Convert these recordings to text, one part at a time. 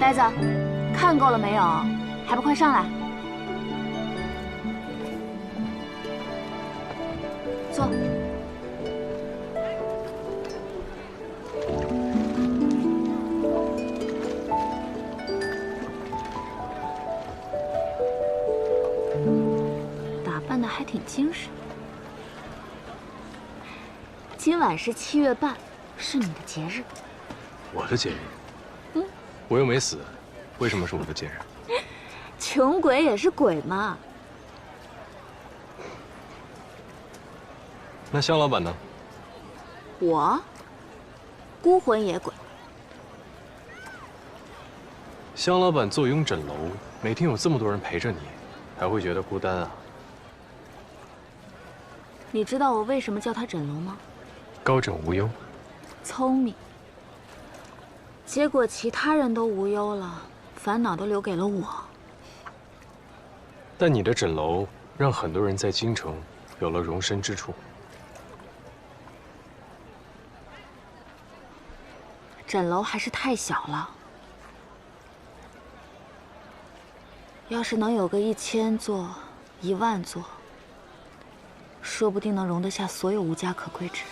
呆子，看够了没有？还不快上来！坐。打扮的还挺精神。今晚是7月半，是你的节日。我的节日？我又没死，为什么是我的节日？穷鬼也是鬼嘛。那香老板呢？我孤魂野鬼。香老板坐拥枕楼，每天有这么多人陪着你，还会觉得孤单啊？你知道我为什么叫它枕楼吗？高枕无忧。聪明。结果其他人都无忧了，烦恼都留给了我。但你的枕楼让很多人在京城有了容身之处。枕楼还是太小了，要是能有个1000座、10000座，说不定能容得下所有无家可归之人。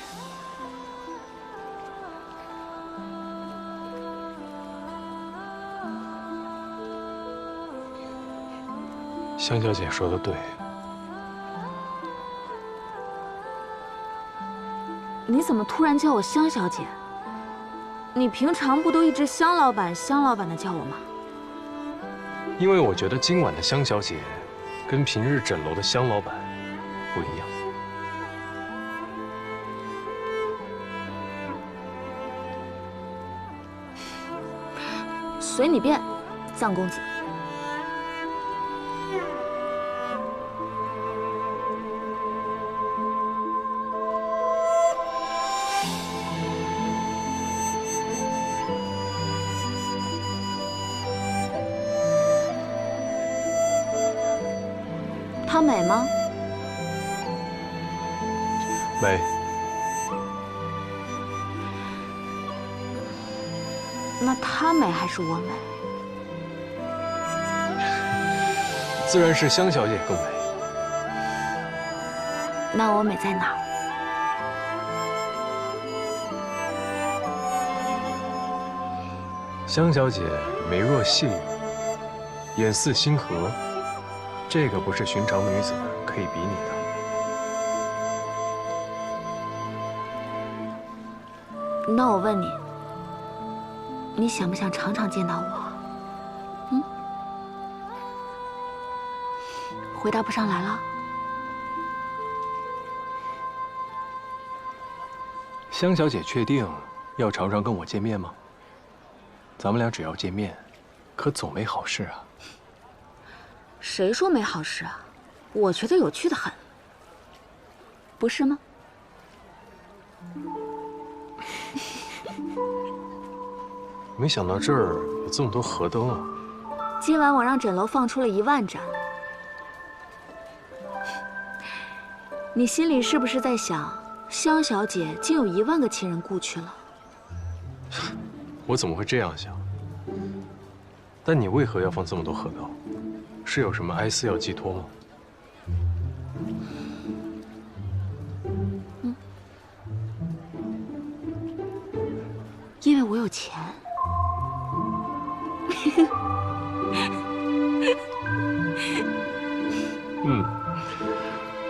香小姐说的对。你怎么突然叫我香小姐？你平常不都一直香老板、香老板的叫我吗？因为我觉得今晚的香小姐，跟平日枕楼的香老板不一样。随你便，臧公子。她美吗？美。那她美还是我美？自然是香小姐更美。那我美在哪儿？香小姐眉若细雨，眼似星河，这个不是寻常女子可以比拟的。那我问你，你想不想常常见到我？回答不上来了。香小姐确定要常常跟我见面吗？咱们俩只要见面，可总没好事啊。谁说没好事啊？我觉得有趣的很，不是吗？没想到这儿有这么多河灯啊！今晚我让枕楼放出了10000盏，你心里是不是在想，香小姐竟有10000个亲人故去了？我怎么会这样想？但你为何要放这么多河灯？是有什么哀思要寄托吗？因为我有钱。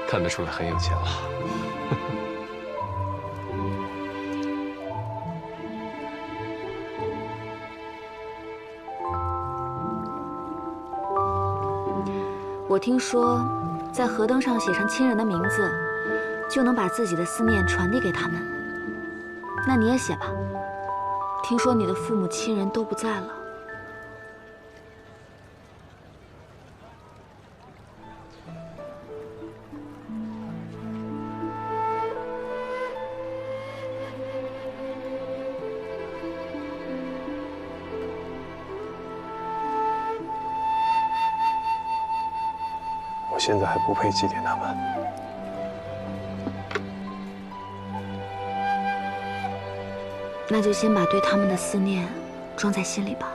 看得出来很有钱了。我听说，在河灯上写上亲人的名字，就能把自己的思念传递给他们。那你也写吧。听说你的父母亲人都不在了。我现在还不配祭奠他们。那就先把对他们的思念装在心里吧。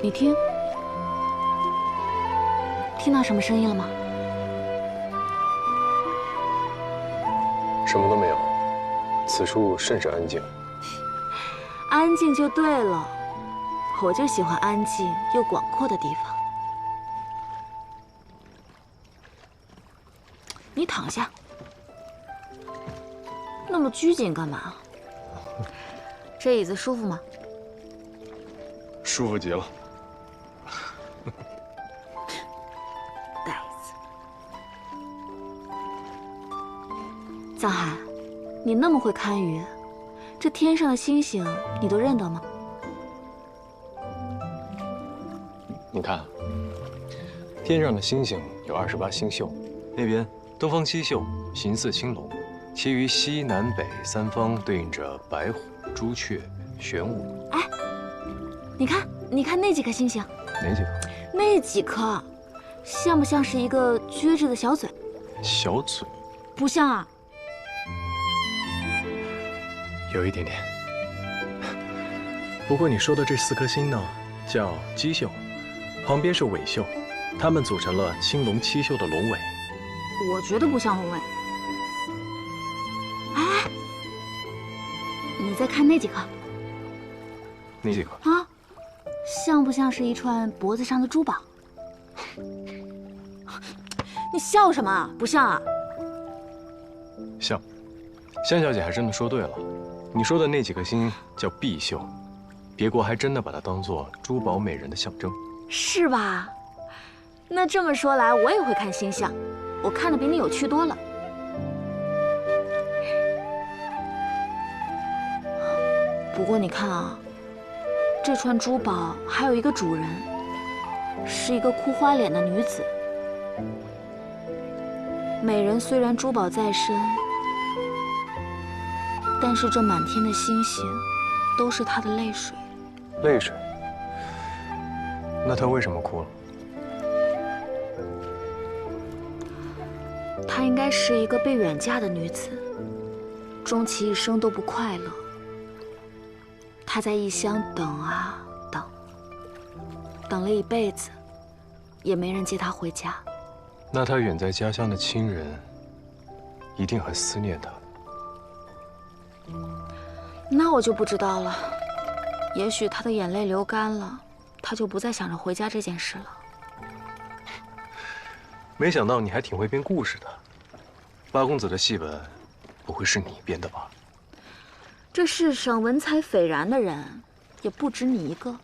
你听，听到什么声音了吗？什么都没有，此处甚是安静。安静就对了，我就喜欢安静又广阔的地方。你躺下，那么拘谨干嘛？这椅子舒服吗？舒服极了。呆子，藏海，你那么会看鱼，这天上的星星你都认得吗？你看，天上的星星有28星宿，那边东方七宿形似青龙，其余西南北三方对应着白虎、朱雀、玄武。哎，你看，你看那几颗星星，哪几个？那几颗，像不像是一个撅着的小嘴？小嘴，不像啊。有一点点。不过你说的这4颗星呢，叫基宿，旁边是尾宿，它们组成了青龙七宿的龙尾。我觉得不像龙尾。哎，你再看那几颗哪几颗？啊，像不像是一串脖子上的珠宝？你笑什么啊？不像啊？像。香小姐还真的说对了，你说的那几颗星叫碧宿，别国还真的把它当做珠宝美人的象征，是吧？那这么说来，我也会看星象，我看的比你有趣多了。不过你看啊，这串珠宝还有一个主人，是一个哭花脸的女子。美人虽然珠宝在身，但是这满天的星星都是她的泪水。泪水。那她为什么哭了？她应该是一个被远嫁的女子，终其一生都不快乐。她在异乡等啊等，等了一辈子，也没人接她回家。那她远在家乡的亲人，一定很思念她。那我就不知道了。也许她的眼泪流干了，她就不再想着回家这件事了。没想到你还挺会编故事的。八公子的戏本，不会是你编的吧？这世上文采斐然的人，也不止你一个。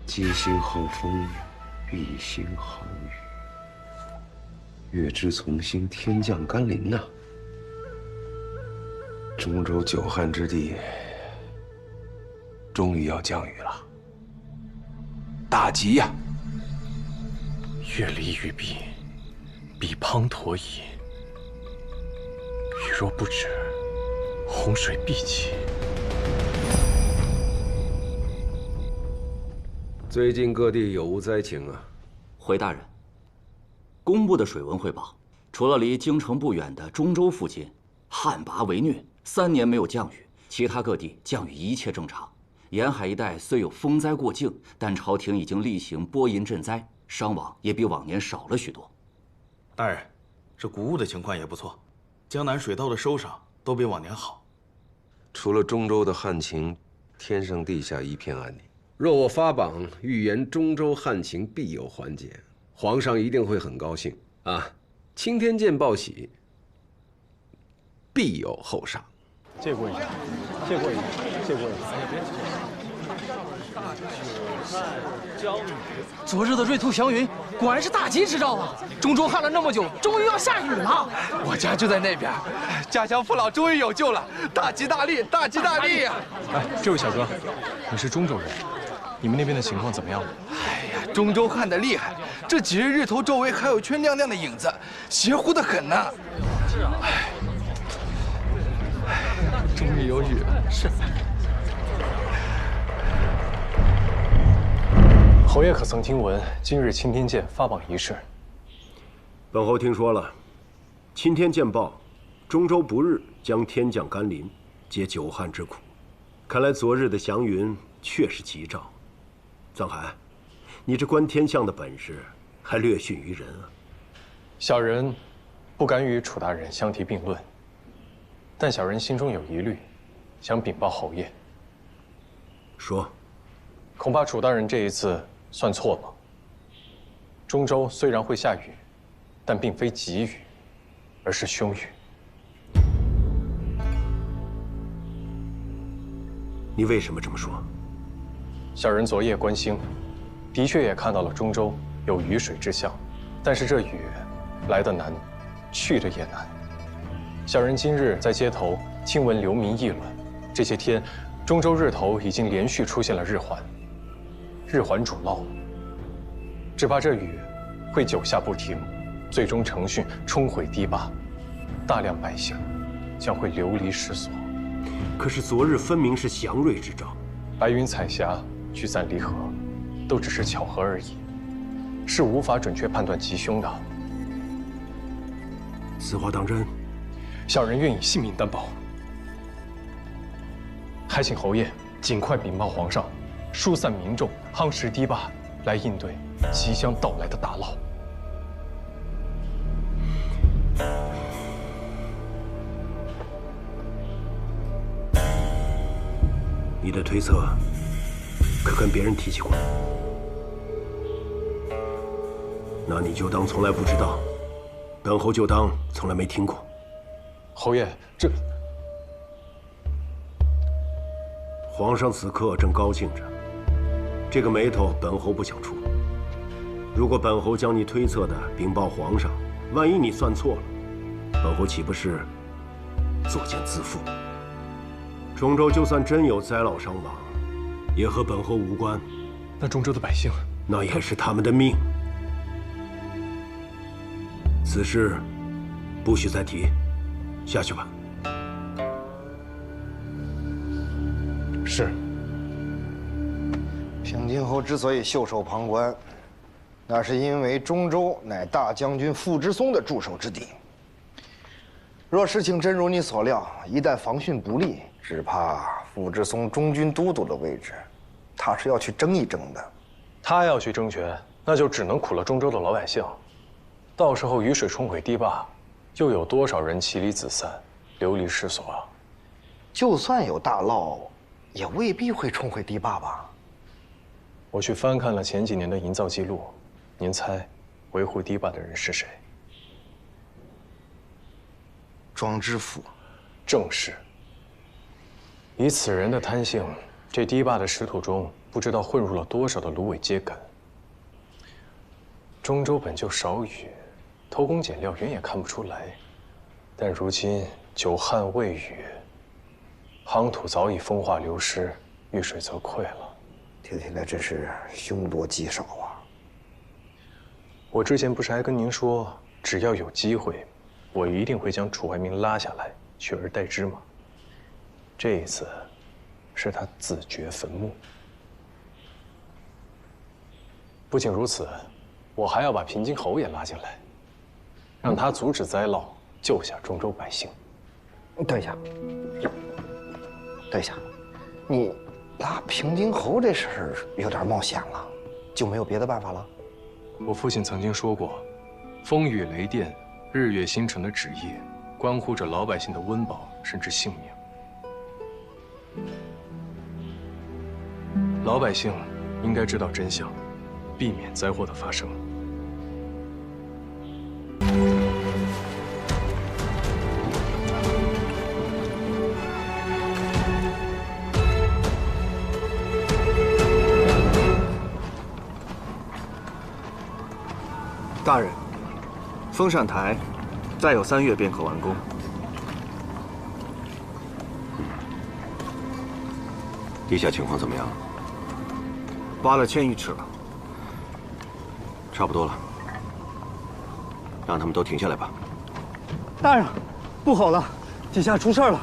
接星好风，遇星好雨。月之从星，天降甘霖呐！中州久旱之地，终于要降雨了，大吉呀！月离雨毕，彼滂沱矣。雨若不止，洪水必起。最近各地有无灾情啊？回大人，公布的水文汇报，除了离京城不远的中州附近旱魃为虐，3年没有降雨，其他各地降雨一切正常。沿海一带虽有风灾过境，但朝廷已经例行拨银赈灾，伤亡也比往年少了许多。大人，这谷物的情况也不错，江南水稻的收赏都比往年好。除了中州的旱情，天上地下一片安宁。若我发榜预言中州旱情必有缓解，皇上一定会很高兴啊！青天剑报喜，必有后赏。借过一下，借过一下，借过一下。昨日的瑞兔祥云果然是大吉之兆啊！中州旱了那么久，终于要下雨了。我家就在那边，家乡父老终于有救了，大吉大利，大吉大利呀！哎，这位小哥，你是中州人，你们那边的情况怎么样？哎呀，中州旱得厉害，这几日日头周围还有一圈亮亮的影子，邪乎的很呢。哎，终于有雨了。是。侯爷可曾听闻今日青天剑发榜一事？本侯听说了，青天剑报，中州不日将天降甘霖，解久旱之苦。看来昨日的祥云确是吉兆。臧海，你这观天象的本事还略逊于人啊。小人不敢与楚大人相提并论，但小人心中有疑虑，想禀报侯爷。说。恐怕楚大人这一次算错了。中州虽然会下雨，但并非急雨，而是凶雨。你为什么这么说？小人昨夜观星，的确也看到了中州有雨水之象，但是这雨来得难，去得也难。小人今日在街头听闻流民议论，这些天中州日头已经连续出现了日环，日环主涝，只怕这雨会久下不停，最终成汛冲毁堤坝，大量百姓将会流离失所。可是昨日分明是祥瑞之兆，白云彩霞，聚散离合，都只是巧合而已，是无法准确判断吉凶的。此话当真？小人愿以性命担保。还请侯爷尽快禀报皇上，疏散民众，夯实堤坝，来应对即将到来的大涝。你的推测可跟别人提起过？那你就当从来不知道，本侯就当从来没听过。侯爷，这皇上此刻正高兴着，这个眉头本侯不想出。如果本侯将你推测的禀报皇上，万一你算错了，本侯岂不是作茧自缚？中州就算真有灾涝伤亡，也和本侯无关。那中州的百姓，那也是他们的命。此事不许再提，下去吧。是。平津侯之所以袖手旁观，那是因为中州乃大将军傅之松的驻守之地。若事情真如你所料，一旦防汛不利，只怕傅志松中军都督的位置，他是要去争一争的。他要去争权，那就只能苦了中州的老百姓。到时候雨水冲毁堤坝，又有多少人妻离子散，流离失所啊？就算有大涝，也未必会冲毁堤坝吧？我去翻看了前几年的营造记录，您猜，维护堤坝的人是谁？庄知府。正是。以此人的贪性，这堤坝的石土中不知道混入了多少的芦苇秸秆。中州本就少雨，偷工减料原也看不出来，但如今久旱未雨，夯土早已风化流失，遇水则溃了。听起来真是凶多吉少啊！我之前不是还跟您说，只要有机会，我一定会将楚怀民拉下来，取而代之吗？这一次，是他自掘坟墓。不仅如此，我还要把平津侯也拉进来，让他阻止灾涝，救下中州百姓。等一下，等一下，你拉平津侯这事儿有点冒险了，就没有别的办法了？我父亲曾经说过，风雨雷电、日月星辰的旨意，关乎着老百姓的温饱甚至性命。老百姓应该知道真相，避免灾祸的发生。大人，风扇台再有3月便可完工。地下情况怎么样？挖了1000余尺了，差不多了，让他们都停下来吧。大人，不好了，底下出事了。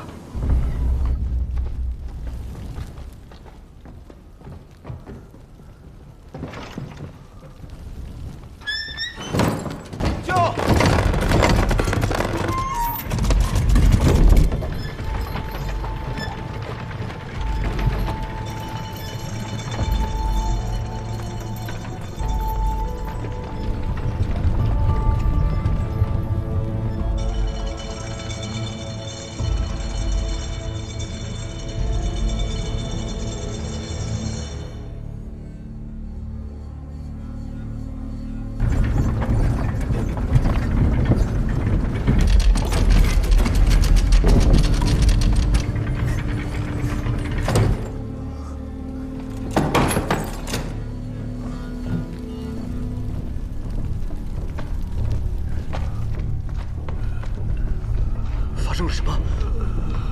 发生了什么？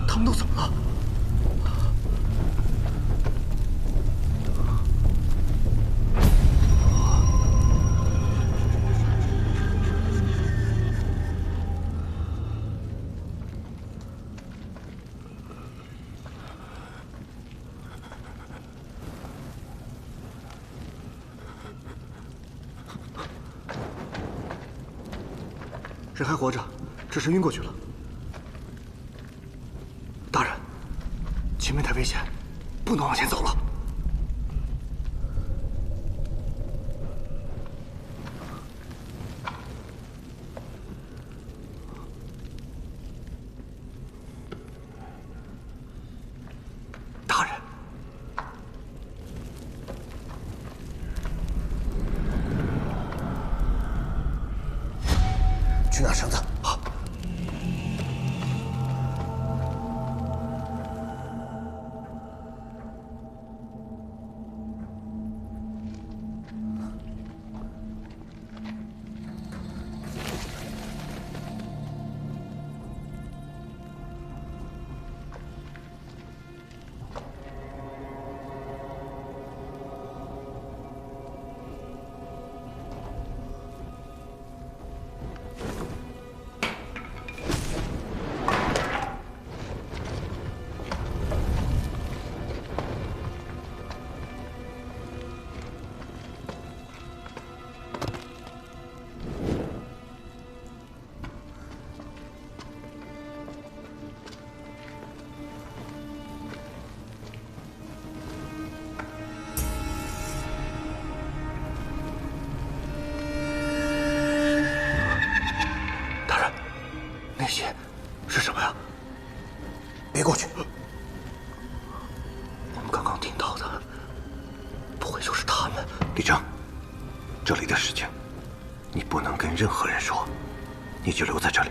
他们都怎么了？人还活着，只是晕过去了。大人，前面太危险，不能往前走了。大人，去拿绳子。好。李正，这里的事情你不能跟任何人说，你就留在这里。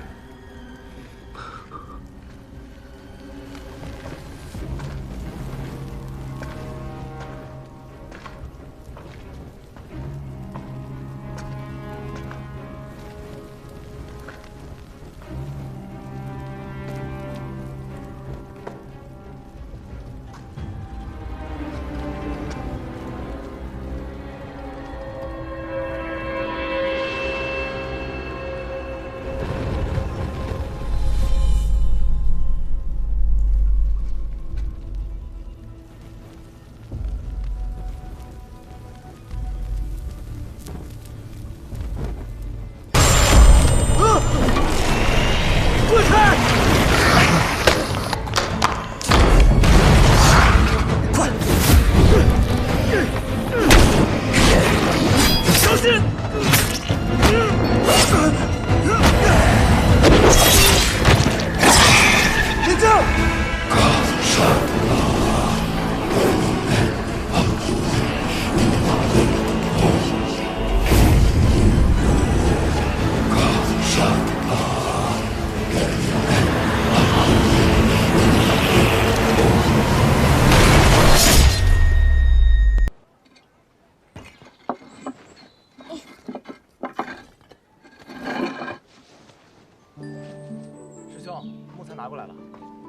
拿过来了，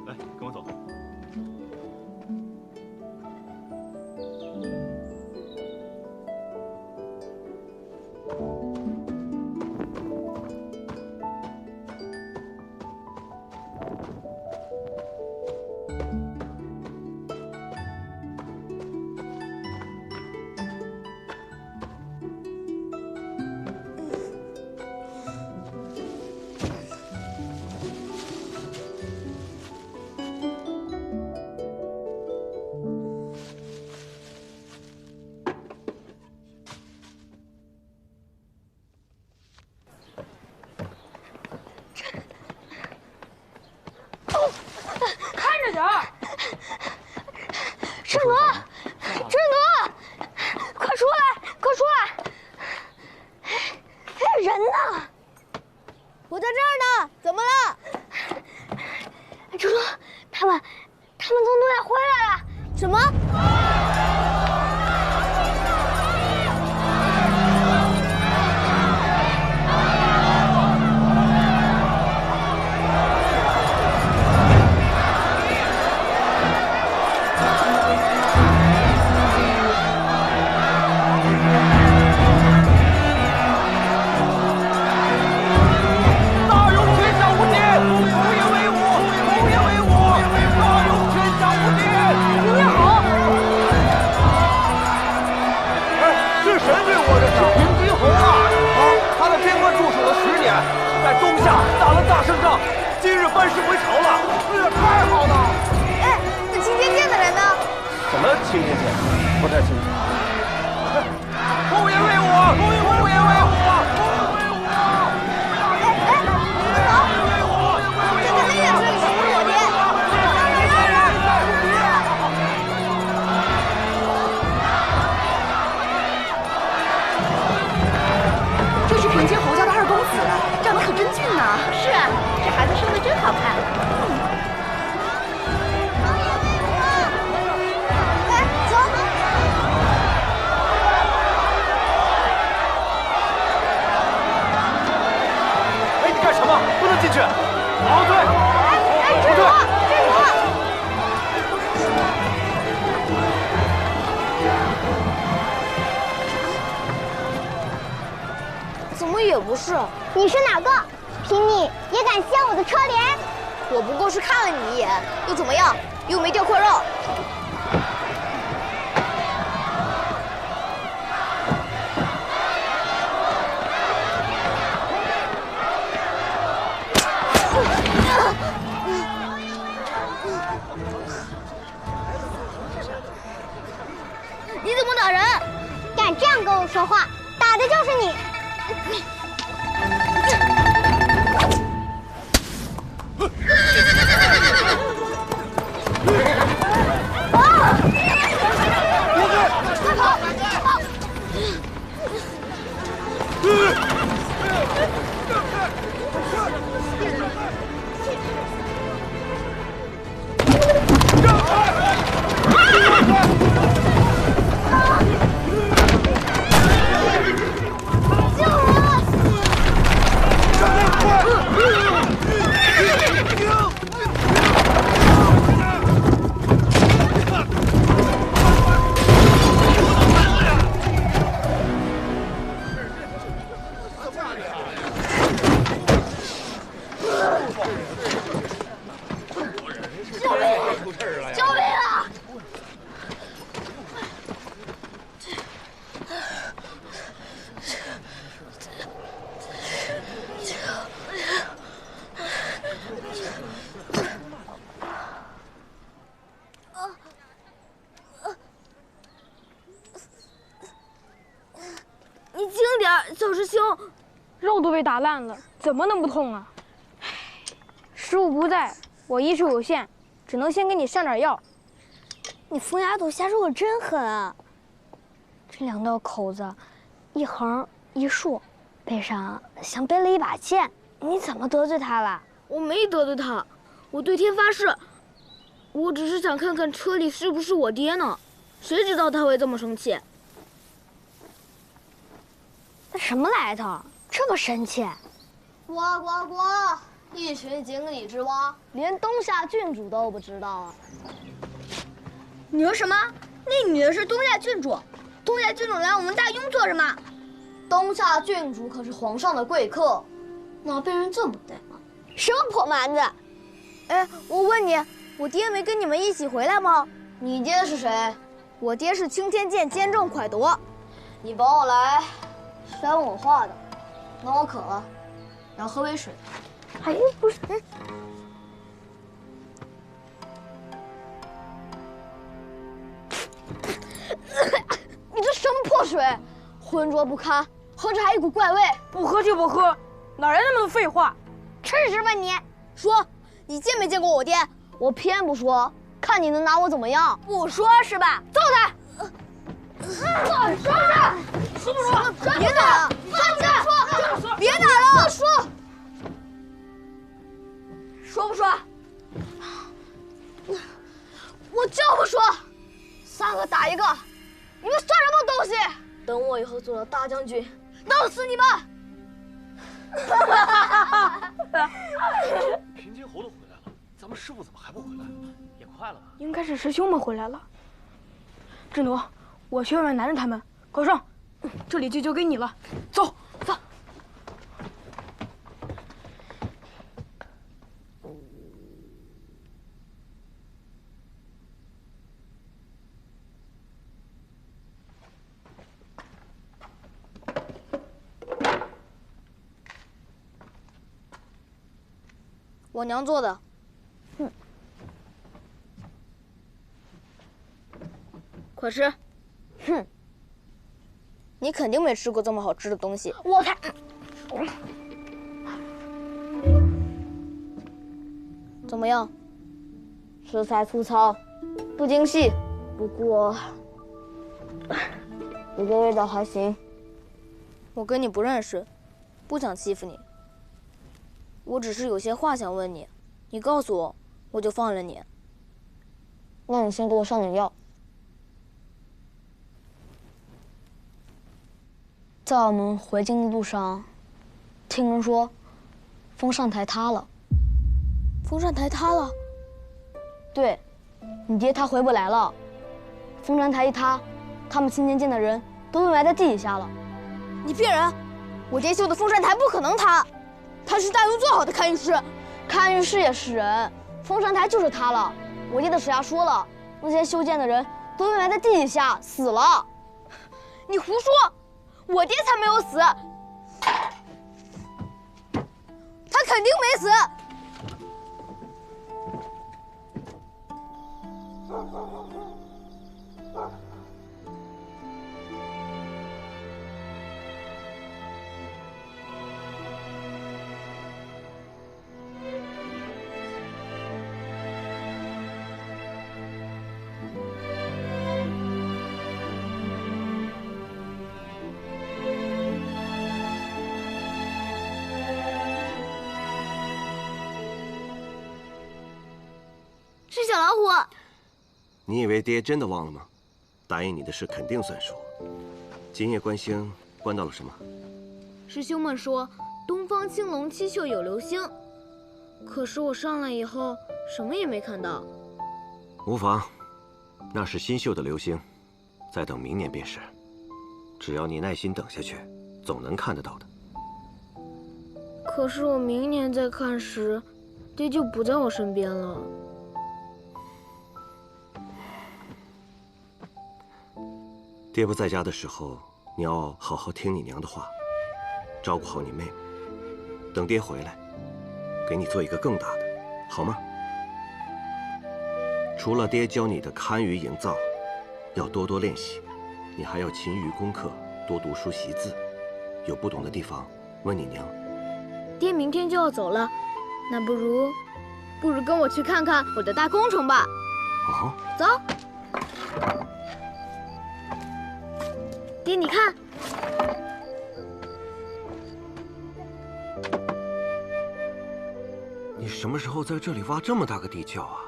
来，跟我走。智奴，智奴，快出来，快出来！哎，人呢？我在这儿呢，怎么了？智奴，他们从东海回来了。什么？班师回朝了，太好了！哎，那青天剑的人呢？什么青天剑？不太清楚。后爷为我，后爷为我，后爷为我！哎，你们走！这个黑眼这里是我爹。这是平津侯家的二公子，长得可真俊呐！是啊。这孩子生得真好看。来，走。哎，你干什么？不能进去！后退！哎，智奴，智奴！怎么也不是？你是哪个？凭你也敢掀我的车帘？我不过是看了你一眼，又怎么样？又没掉块肉。你怎么打人？敢这样跟我说话，打的就是你！出事儿了呀！救命啊！你轻点，小师兄。肉都被打烂了，怎么能不痛啊？师傅不在，我医术有限，只能先给你上点药。你冯丫头下手可真狠啊！这2道口子，一横一竖，背上像背了一把剑。你怎么得罪他了？我没得罪他，我对天发誓，我只是想看看车里是不是我爹呢。谁知道他会这么生气？那什么来头？这么深切？呱呱呱！一群井底之蛙，连东夏郡主都不知道啊！你说什么？那女的是东夏郡主？东夏郡主来我们大雍做什么？东夏郡主可是皇上的贵客，哪被人这么怠慢？什么破蛮子！哎，我问你，我爹没跟你们一起回来吗？你爹是谁？我爹是青天剑监正蒯夺。你帮我来，是来问我话的。那我渴了，要喝杯水。哎，不是，你这什么破水，浑浊不堪，喝着还一股怪味。不喝就不喝，哪来那么多废话？吃屎吧你！说，你见没见过我爹？我偏不说，看你能拿我怎么样？不说是吧？揍他！说不说？别打了！放下！别打了！说，说不说？我就不说，3个打1个，你们算什么东西？等我以后做了大将军，弄死你们！平津侯都回来了，咱们师傅怎么还不回来？也快了吧？应该是师兄们回来了。智奴，我去外面拦着他们。高胜，这里就交给你了，走走。我娘做的。快吃。哼，你肯定没吃过这么好吃的东西。我才……怎么样？食材粗糙，不精细，不过味道还行。我跟你不认识，不想欺负你。我只是有些话想问你，你告诉我，我就放了你。那你先给我上点药。在我们回京的路上，听人说，风扇台塌了。风扇台塌了？对，你爹他回不来了。风扇台一塌，他们青天剑的人都被埋在地底下了。你骗人！我爹修的风扇台不可能塌，他是大雍最好的看运师。看运师也是人，风扇台就是塌了。我爹的手下说了，那些修剑的人都被埋在地底下死了。你胡说！我爹才没有死，他肯定没死。是小老虎。你以为爹真的忘了吗？答应你的事肯定算数。今夜观星观到了什么？师兄们说东方青龙七宿有流星，可是我上来以后什么也没看到。无妨，那是新绣的流星，再等明年便是。只要你耐心等下去，总能看得到的。可是我明年再看时，爹就不在我身边了。爹不在家的时候，你要好好听你娘的话，照顾好你妹妹。等爹回来，给你做一个更大的，好吗？除了爹教你的堪舆营造，要多多练习，你还要勤于功课，多读书习字。有不懂的地方，问你娘。爹明天就要走了，那不如跟我去看看我的大工程吧。哦，走。爹，你看，你什么时候在这里挖这么大个地窖啊？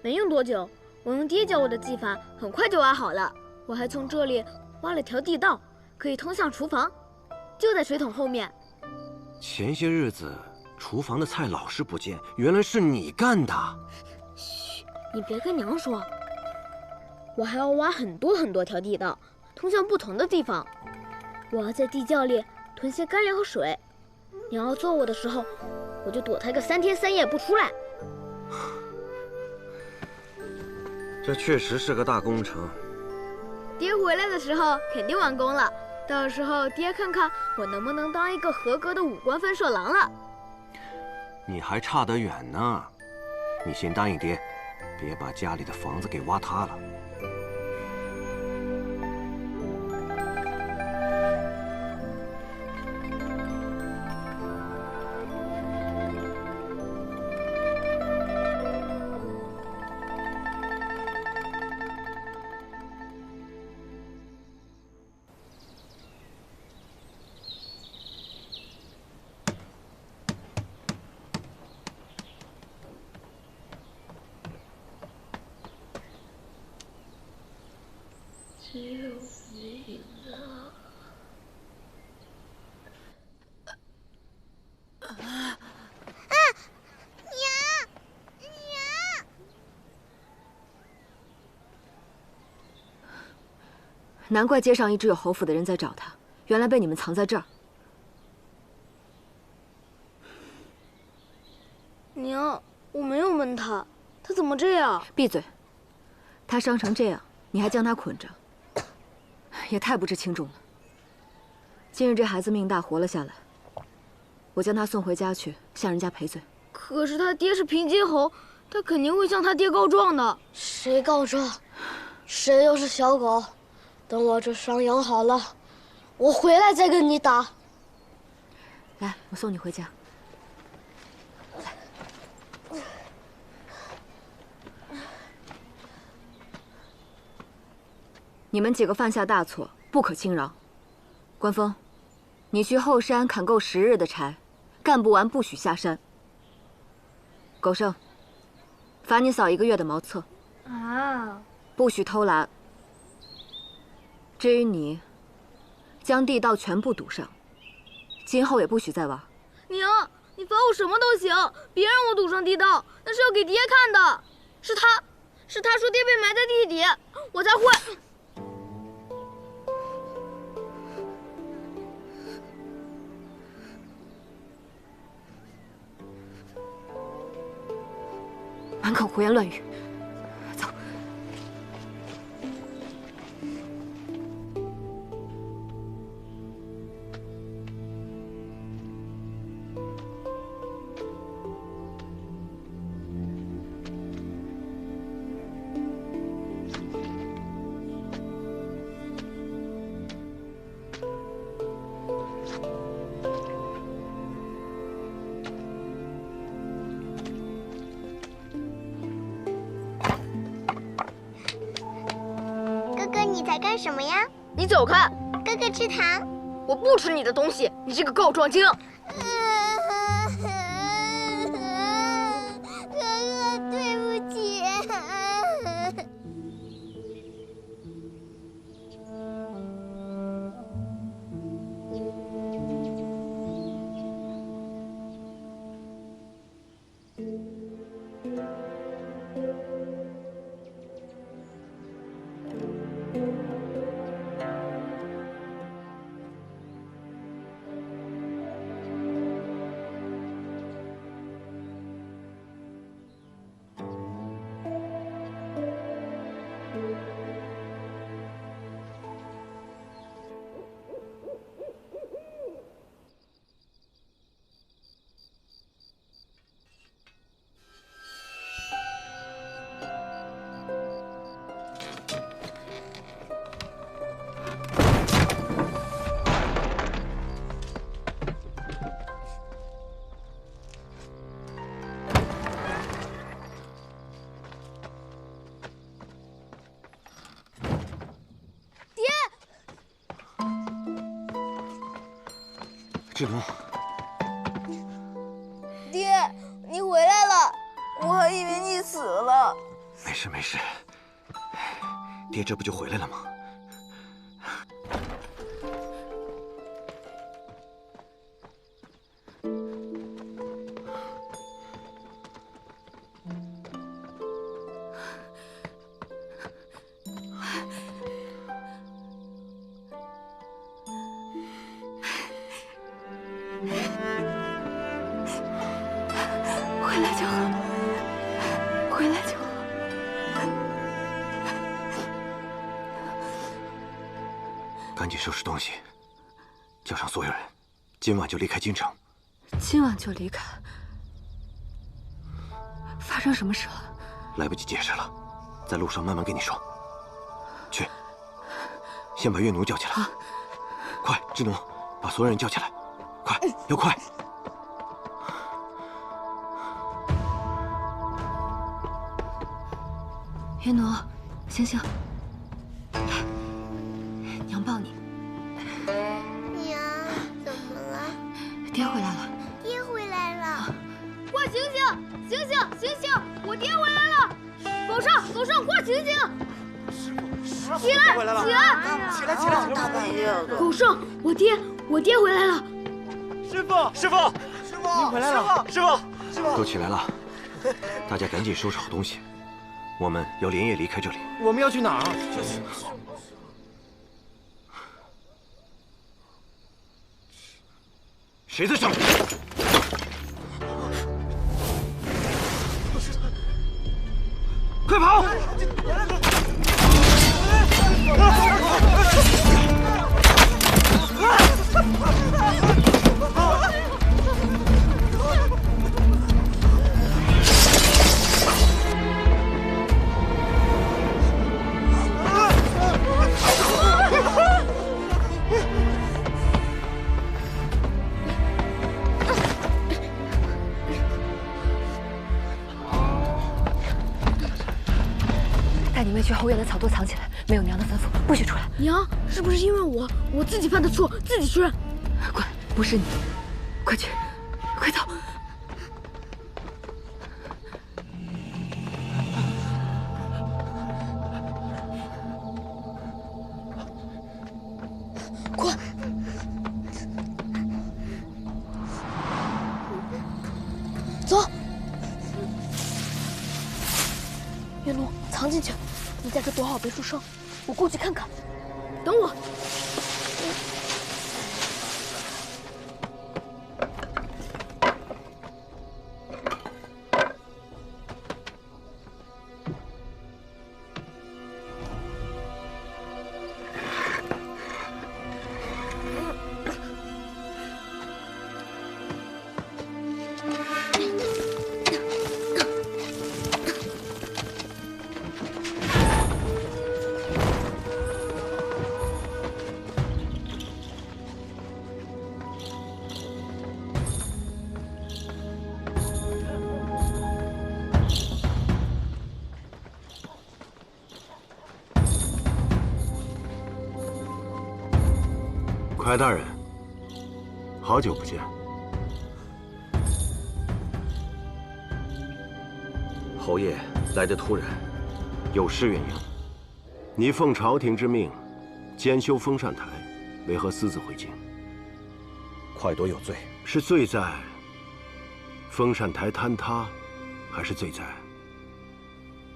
没用多久，我用爹教我的技法，很快就挖好了。我还从这里挖了条地道，可以通向厨房，就在水桶后面。前些日子厨房的菜老是不见，原来是你干的。嘘，你别跟娘说。我还要挖很多条地道，通向不同的地方。我要在地窖里囤些干粮和水。娘要揍我的时候，我就躲她个3天3夜不出来。这确实是个大工程。爹回来的时候肯定完工了，到时候爹看看我能不能当一个合格的5官分社郎了。你还差得远呢，你先答应爹，别把家里的房子给挖塌了。难怪街上一直有侯府的人在找他，原来被你们藏在这儿。娘，我没有闷他，他怎么这样？闭嘴！他伤成这样，你还将他捆着，也太不知轻重了。今日这孩子命大，活了下来，我将他送回家去，向人家赔罪。可是他爹是平街侯，他肯定会向他爹告状的。谁告状？谁又是小狗？等我这伤养好了，我回来再跟你打。来，我送你回家。你们几个犯下大错，不可轻饶。关峰，你去后山砍够10日的柴，干不完不许下山。狗剩，罚你扫1个月的茅厕。啊！不许偷懒。至于你，将地道全部堵上，今后也不许再挖。娘，你罚我什么都行，别让我堵上地道，那是要给爹看的。是他说爹被埋在地底，我才会。满口胡言乱语。你在干什么呀？你走开！哥哥吃糖。我不吃你的东西，你这个告状精！哥哥，对不起。志奴，爹，你回来了，我还以为你死了。没事没事，爹这不就回来了吗？回来就好，回来就好。赶紧收拾东西，叫上所有人，今晚就离开京城。今晚就离开？发生什么事了？来不及解释了，在路上慢慢跟你说。去，先把乐奴叫起来。快，志奴，把所有人叫起来，快，要快！乐奴，醒醒，来，娘抱你。娘，怎么了？爹回来了。爹回来了。快醒醒，醒醒，醒醒！我爹回来了！狗剩，狗剩，快醒醒！起来，起来，起来，起来！大半夜的。狗剩，我爹回来了！师傅，师傅，师傅，您回来了！师傅，师傅，都起来了，大家赶紧收拾好东西，我们要连夜离开这里。我们要去哪儿？谁在上面？快跑！带你妹去后院的草垛藏起来，没有娘的吩咐，不许出来。娘，是不是因为我自己犯的错，自己去认？滚，不是你，快去，快走！快！走！月奴，藏进去，你在这躲好别出声，我过去看看。等我。快大人，好久不见。侯爷来得突然，有失远迎。你奉朝廷之命，监修封禅台，为何私自回京？快夺有罪。是罪在封禅台坍塌，还是罪在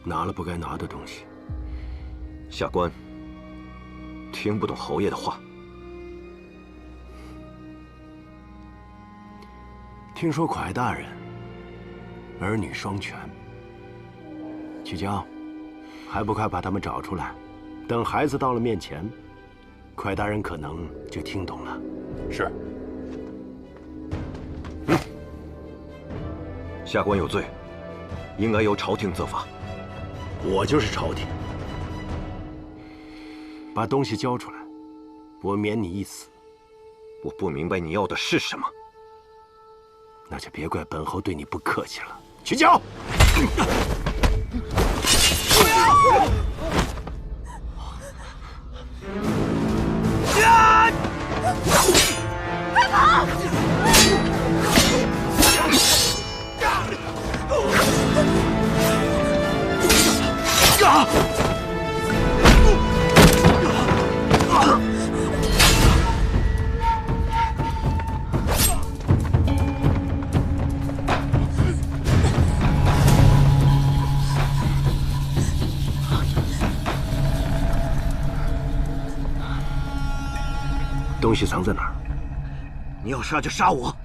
拿了不该拿的东西？下官听不懂侯爷的话。听说蒯大人儿女双全，曲江，还不快把他们找出来？等孩子到了面前，蒯大人可能就听懂了。是。下官有罪，应该由朝廷责罚。我就是朝廷，把东西交出来，我免你一死。我不明白你要的是什么。那就别怪本侯对你不客气了。曲江，快跑！东西藏在哪儿？你要杀就杀我，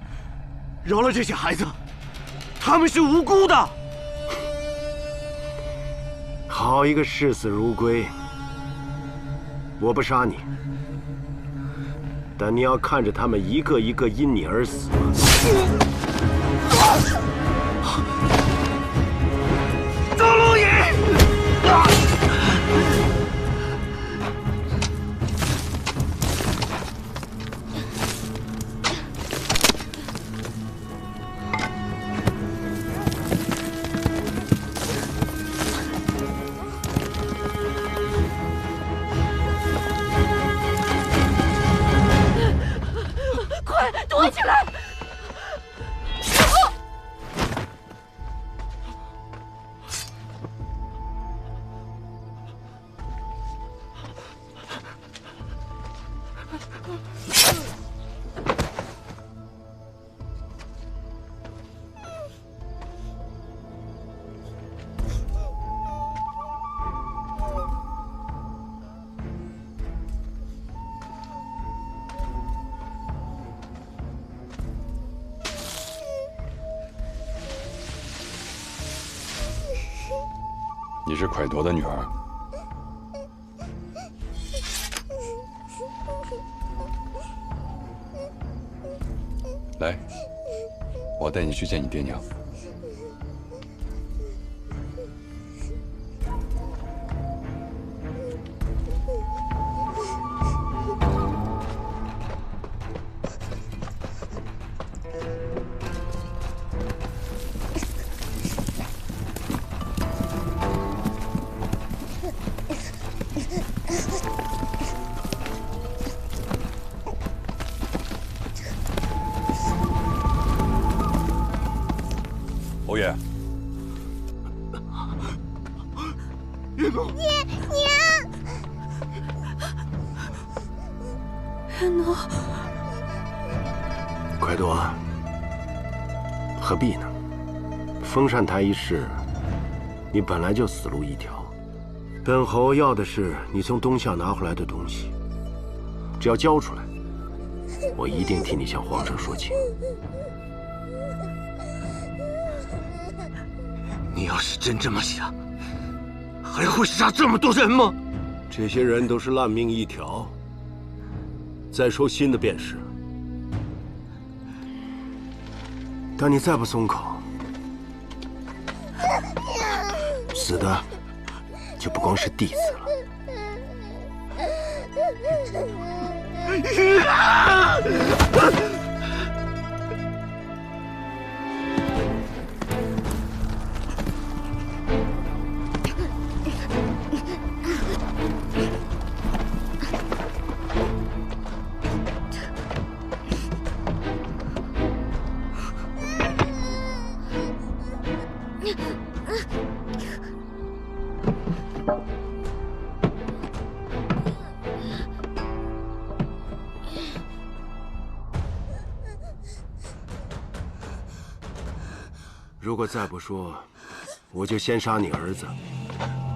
饶了这些孩子，他们是无辜的。好一个视死如归！我不杀你，但你要看着他们一个一个因你而死。周如意！快躲起来！你是蒯夺的女儿。来，我带你去见你爹娘。侯爷，月奴，娘，月奴，蒯夺，何必呢？封禅台一事，你本来就死路一条。本侯要的是你从东夏拿回来的东西，只要交出来，我一定替你向皇上说情。你要是真这么想，还会杀这么多人吗？这些人都是烂命一条。再说新的便是，但你再不松口，死的就不光是弟子了。如果再不说，我就先杀你儿子，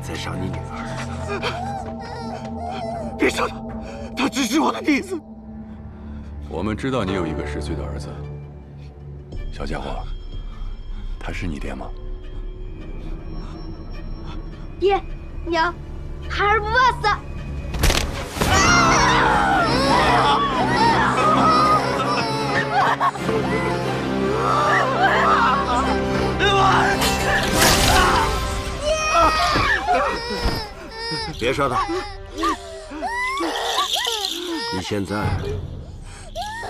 再杀你女儿。别杀他，他只是我的弟子。我们知道你有一个10岁的儿子，小家伙，他是你爹吗？爹娘，孩儿不怕死。别杀他！你现在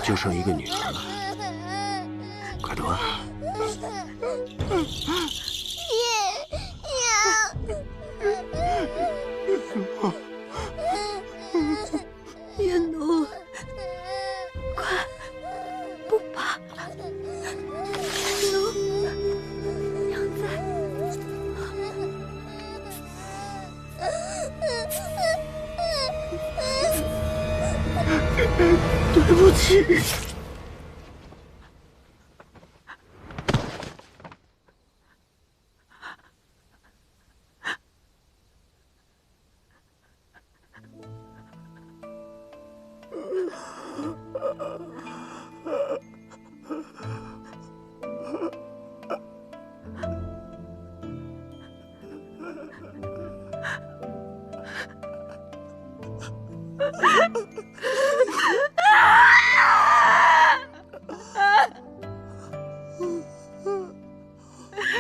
就剩一个女儿了，蒯夺。月奴，快，不怕了。月奴，娘在。对不起。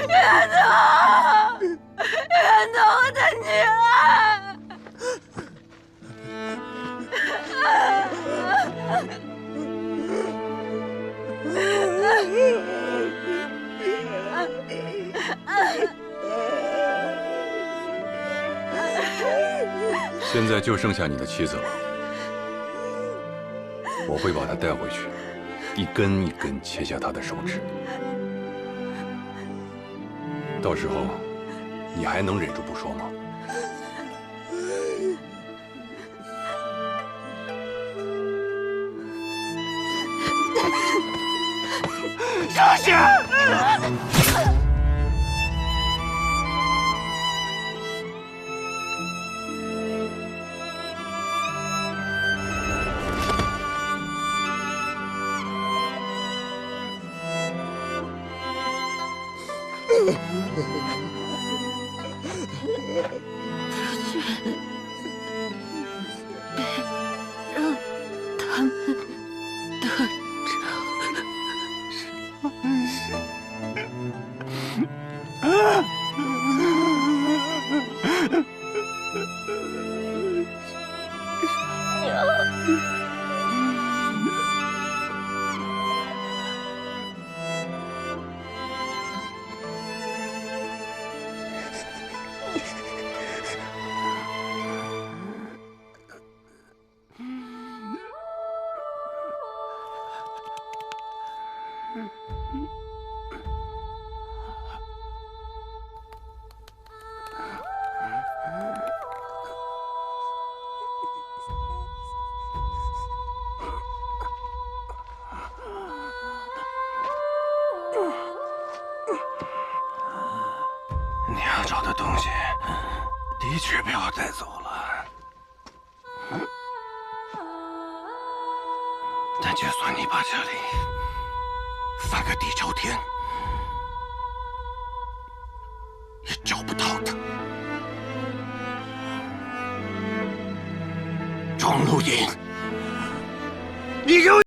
丫头，丫头，我的女儿。现在就剩下你的妻子了，我会把她带回去，一根一根切下她的手指。到时候，你还能忍住不说吗？小心！让他们得逞。你要找的东西的确被我带走了，但就算你把这里翻个底朝天，也找不到的。庄陆隐，你给我！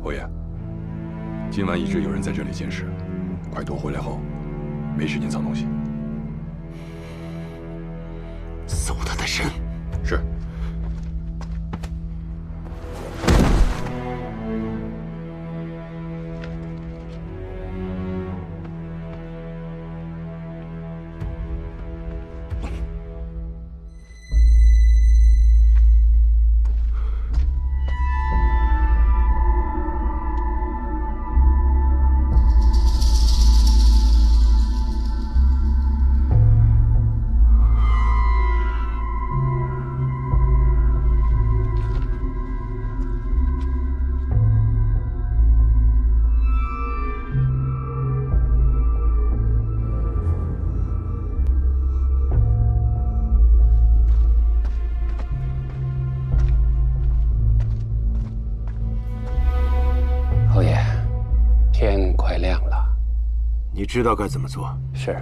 侯爷，今晚一直有人在这里监视，快躲回来后，没时间藏东西。搜他的身。是。你知道该怎么做？是。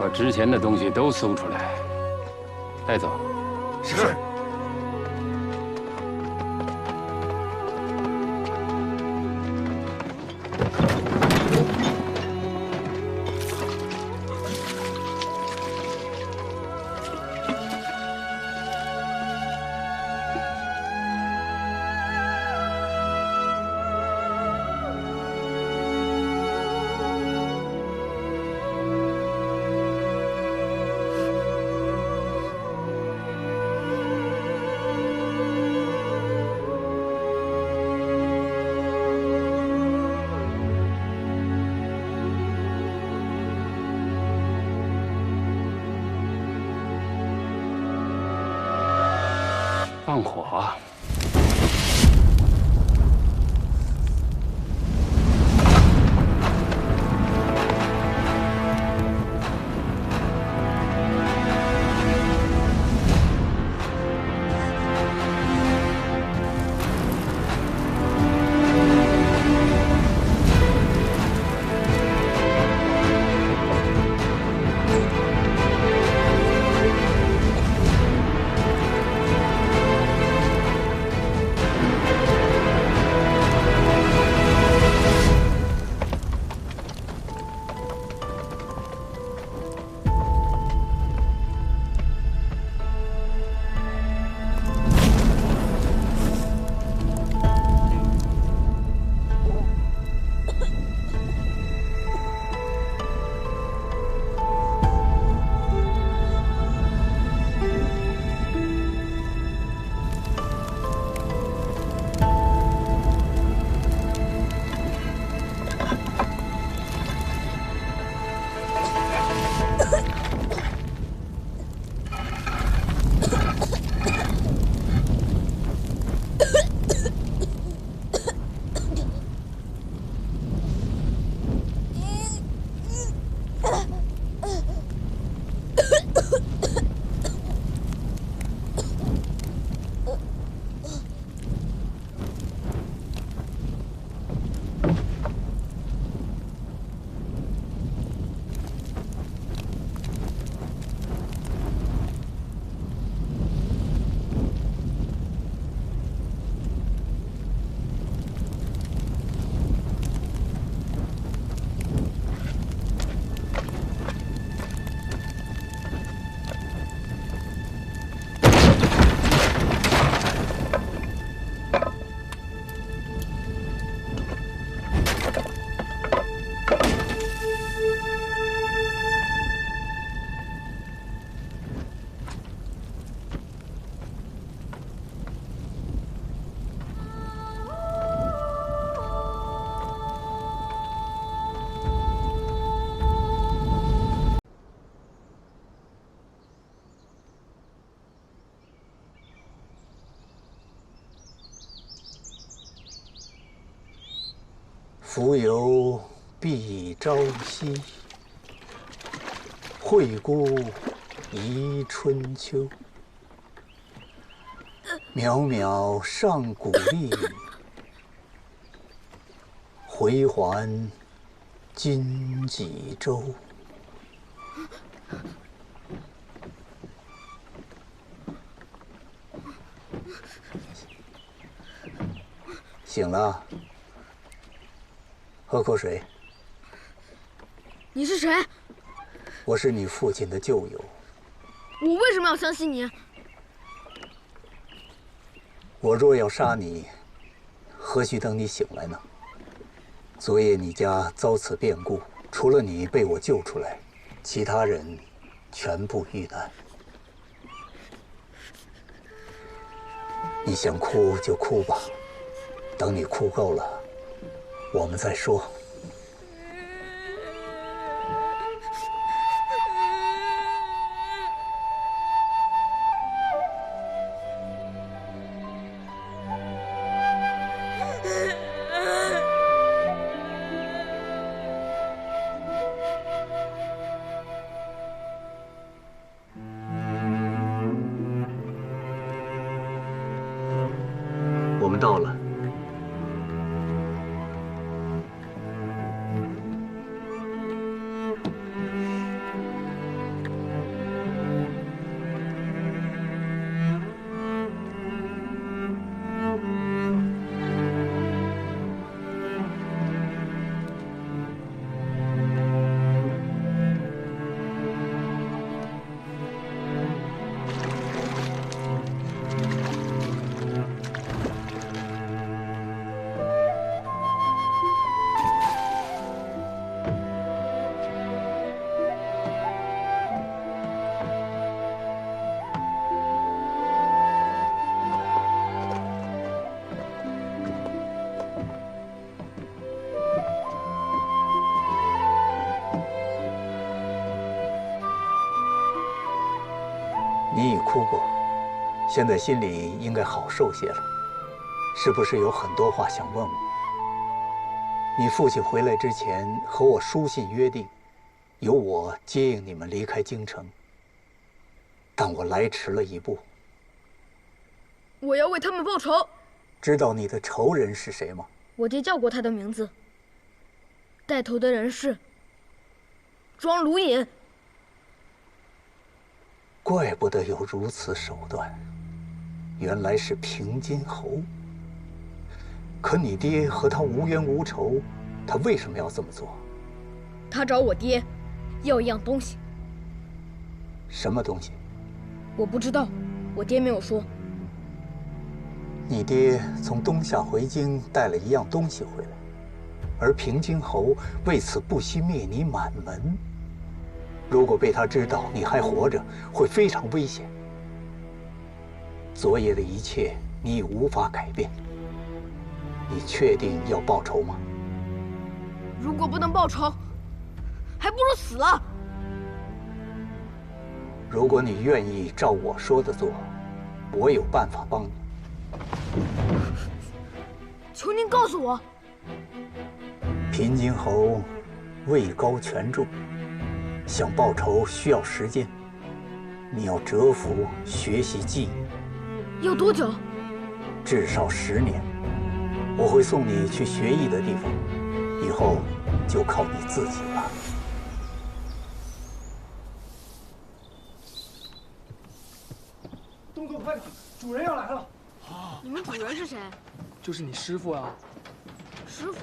把值钱的东西都搜出来，带走。是。放火！浮游碧朝夕，惠姑宜春秋。渺渺上古历，回还今几周。醒了。 喝口水。你是谁？我是你父亲的旧友。我为什么要相信你？我若要杀你，何须等你醒来呢？昨夜你家遭此变故，除了你被我救出来，其他人全部遇难。你想哭就哭吧，等你哭够了。 我们再说。我们到了。哭过，现在心里应该好受些了。是不是有很多话想问我？你父亲回来之前和我书信约定，由我接应你们离开京城，但我来迟了一步。我要为他们报仇。知道你的仇人是谁吗？我爹叫过他的名字，带头的人是庄卢隐。怪不得有如此手段，原来是平津侯。可你爹和他无冤无仇，他为什么要这么做？他找我爹要一样东西。什么东西？我不知道，我爹没有说。你爹从东夏回京带了一样东西回来，而平津侯为此不惜灭你满门。如果被他知道你还活着，会非常危险。昨夜的一切你已无法改变。你确定要报仇吗？如果不能报仇，还不如死了。如果你愿意照我说的做，我有办法帮你。求您告诉我。平津侯位高权重，想报仇需要时间。你要蛰伏学习技艺。要多久？至少10年。我会送你去学艺的地方，以后就靠你自己了。动作快点，主人要来了。你们主人是谁？就是你师傅啊。师傅？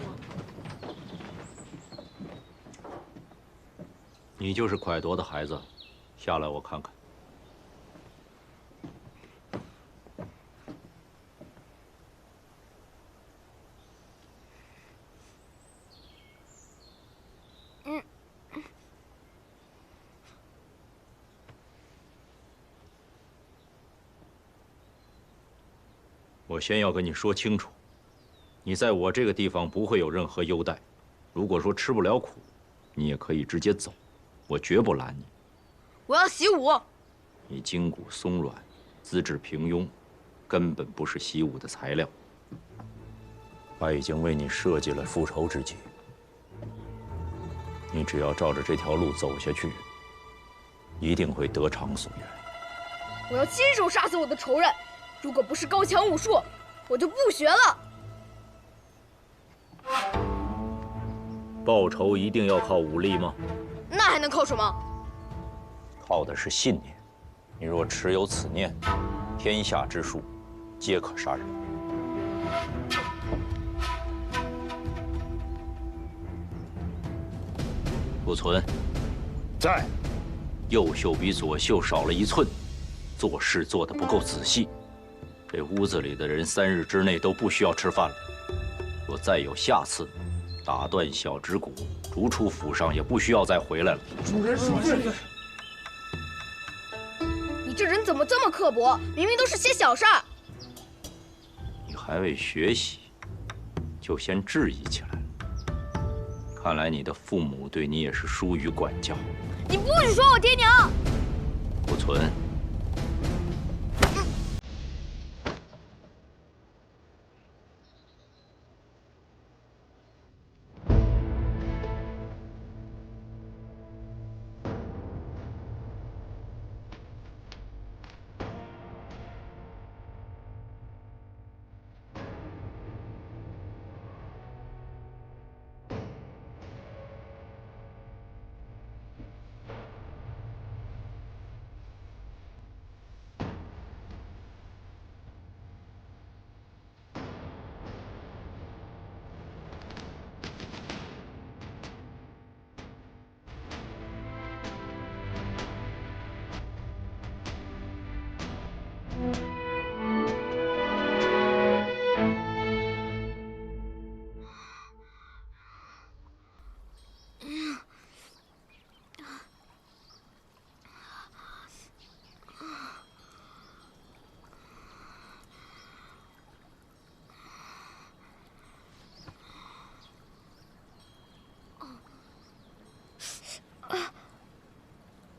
你就是蒯夺的孩子，下来我看看。我先要跟你说清楚，你在我这个地方不会有任何优待。如果说吃不了苦，你也可以直接走，我绝不拦你。我要习武。你筋骨松软，资质平庸，根本不是习武的材料。我已经为你设计了复仇之计，你只要照着这条路走下去，一定会得偿所愿。我要亲手杀死我的仇人。如果不是高强武术，我就不学了。报仇一定要靠武力吗？那还能靠什么？靠的是信念。你若持有此念，天下之术皆可杀人。不存。在。右袖比左袖少了1寸，做事做得不够仔细。这屋子里的人3日之内都不需要吃饭了。若再有下次，打断小指骨，逐出府上，也不需要再回来了。主人恕罪。你这人怎么这么刻薄？明明都是些小事儿。你还未学习，就先质疑起来了。看来你的父母对你也是疏于管教。你不许说我爹娘！不存。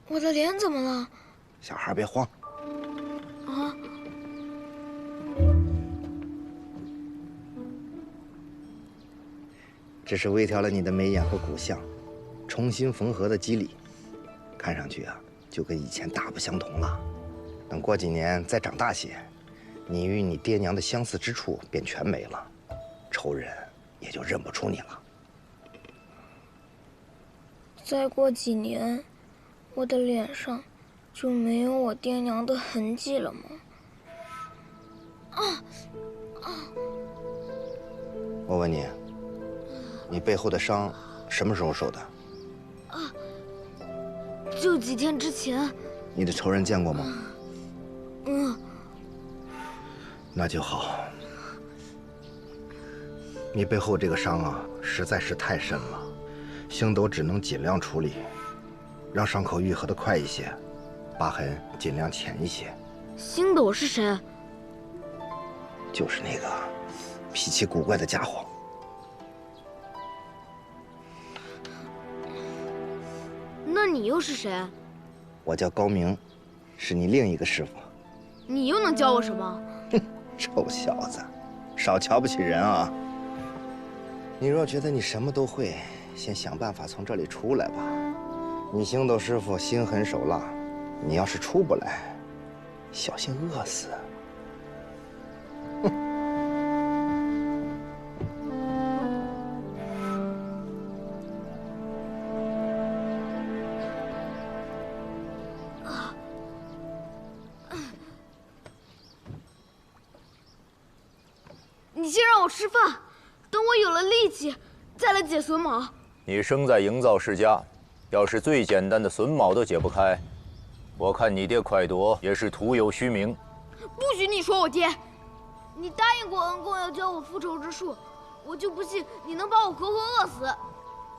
我的脸怎么了？小孩别慌，只是微调了你的眉眼和骨相，重新缝合的肌理，看上去啊，就跟以前大不相同了。等过几年再长大些，你与你爹娘的相似之处便全没了，仇人也就认不出你了。再过几年，我的脸上就没有我爹娘的痕迹了吗？我问你，你背后的伤什么时候受的？就几天之前。你的仇人见过吗？那就好。你背后这个伤啊，实在是太深了，星斗只能尽量处理，让伤口愈合得快一些，疤痕尽量浅一些。星斗是谁？就是那个脾气古怪的家伙。那你又是谁？我叫高明，是你另一个师傅。你又能教我什么？哼，臭小子，少瞧不起人啊！你若觉得你什么都会，先想办法从这里出来吧。你星斗师傅心狠手辣，你要是出不来，小心饿死。你先让我吃饭，等我有了力气，再来解榫卯。你生在营造世家，要是最简单的榫卯都解不开，我看你爹快夺也是徒有虚名。不许你说我爹！你答应过恩公要教我复仇之术，我就不信你能把我活活饿死。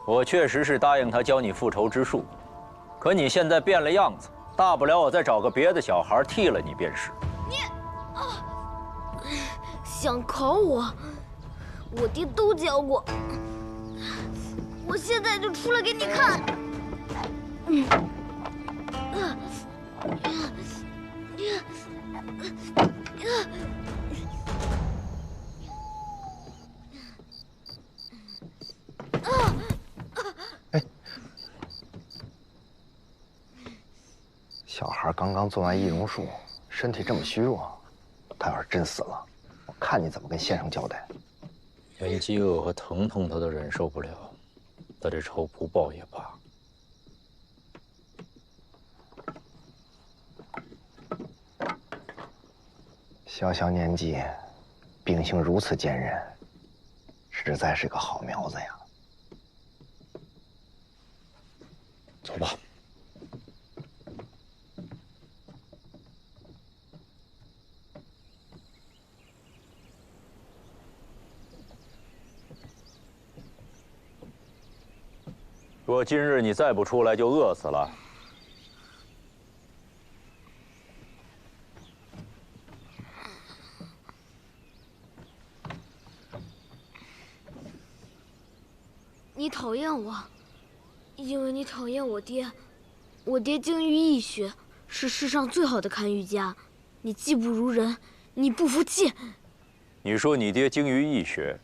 我确实是答应他教你复仇之术，可你现在变了样子，大不了我再找个别的小孩替了你便是。想考我，我爹都教过。我现在就出来给你看。小孩刚刚做完易容术，身体这么虚弱，他要是真死了，我看你怎么跟先生交代。连饥饿和疼痛他都忍受不了，他这仇不报也罢。小小年纪，秉性如此坚韧，实在是个好苗子呀。走吧。若今日你再不出来，就饿死了。你讨厌我，因为你讨厌我爹。我爹精于易学，是世上最好的看愈家。你技不如人，你不服气。你说你爹精于易学，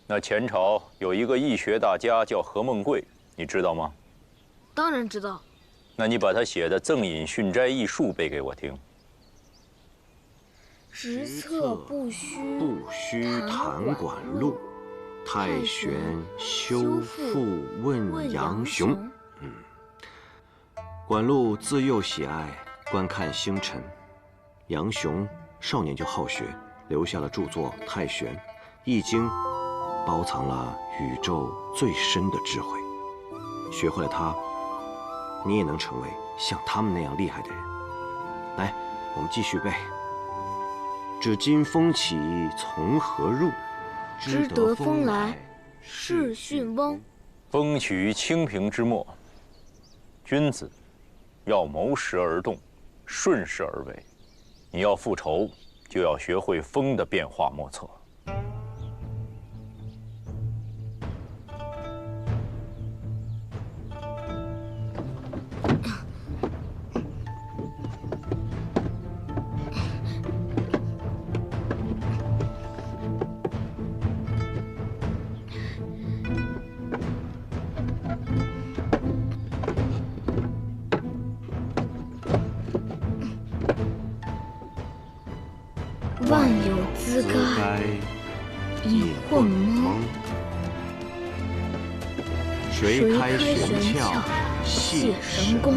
那前朝有一个易学大家叫何梦贵，你知道吗？当然知道。那你把他写的《赠饮训斋异术》背给我听。直策不虚弹管路，太玄修复问杨雄。管路自幼喜爱观看星辰，杨雄少年就好学，留下了著作《太玄》《易经》，包藏了宇宙最深的智慧。学会了它，你也能成为像他们那样厉害的人。来，我们继续背。只今风起从何入？知得风来是巽翁。风起于清平之末，君子要谋时而动，顺势而为。你要复仇，就要学会风的变化莫测。混蒙。谁开玄窍谢神功？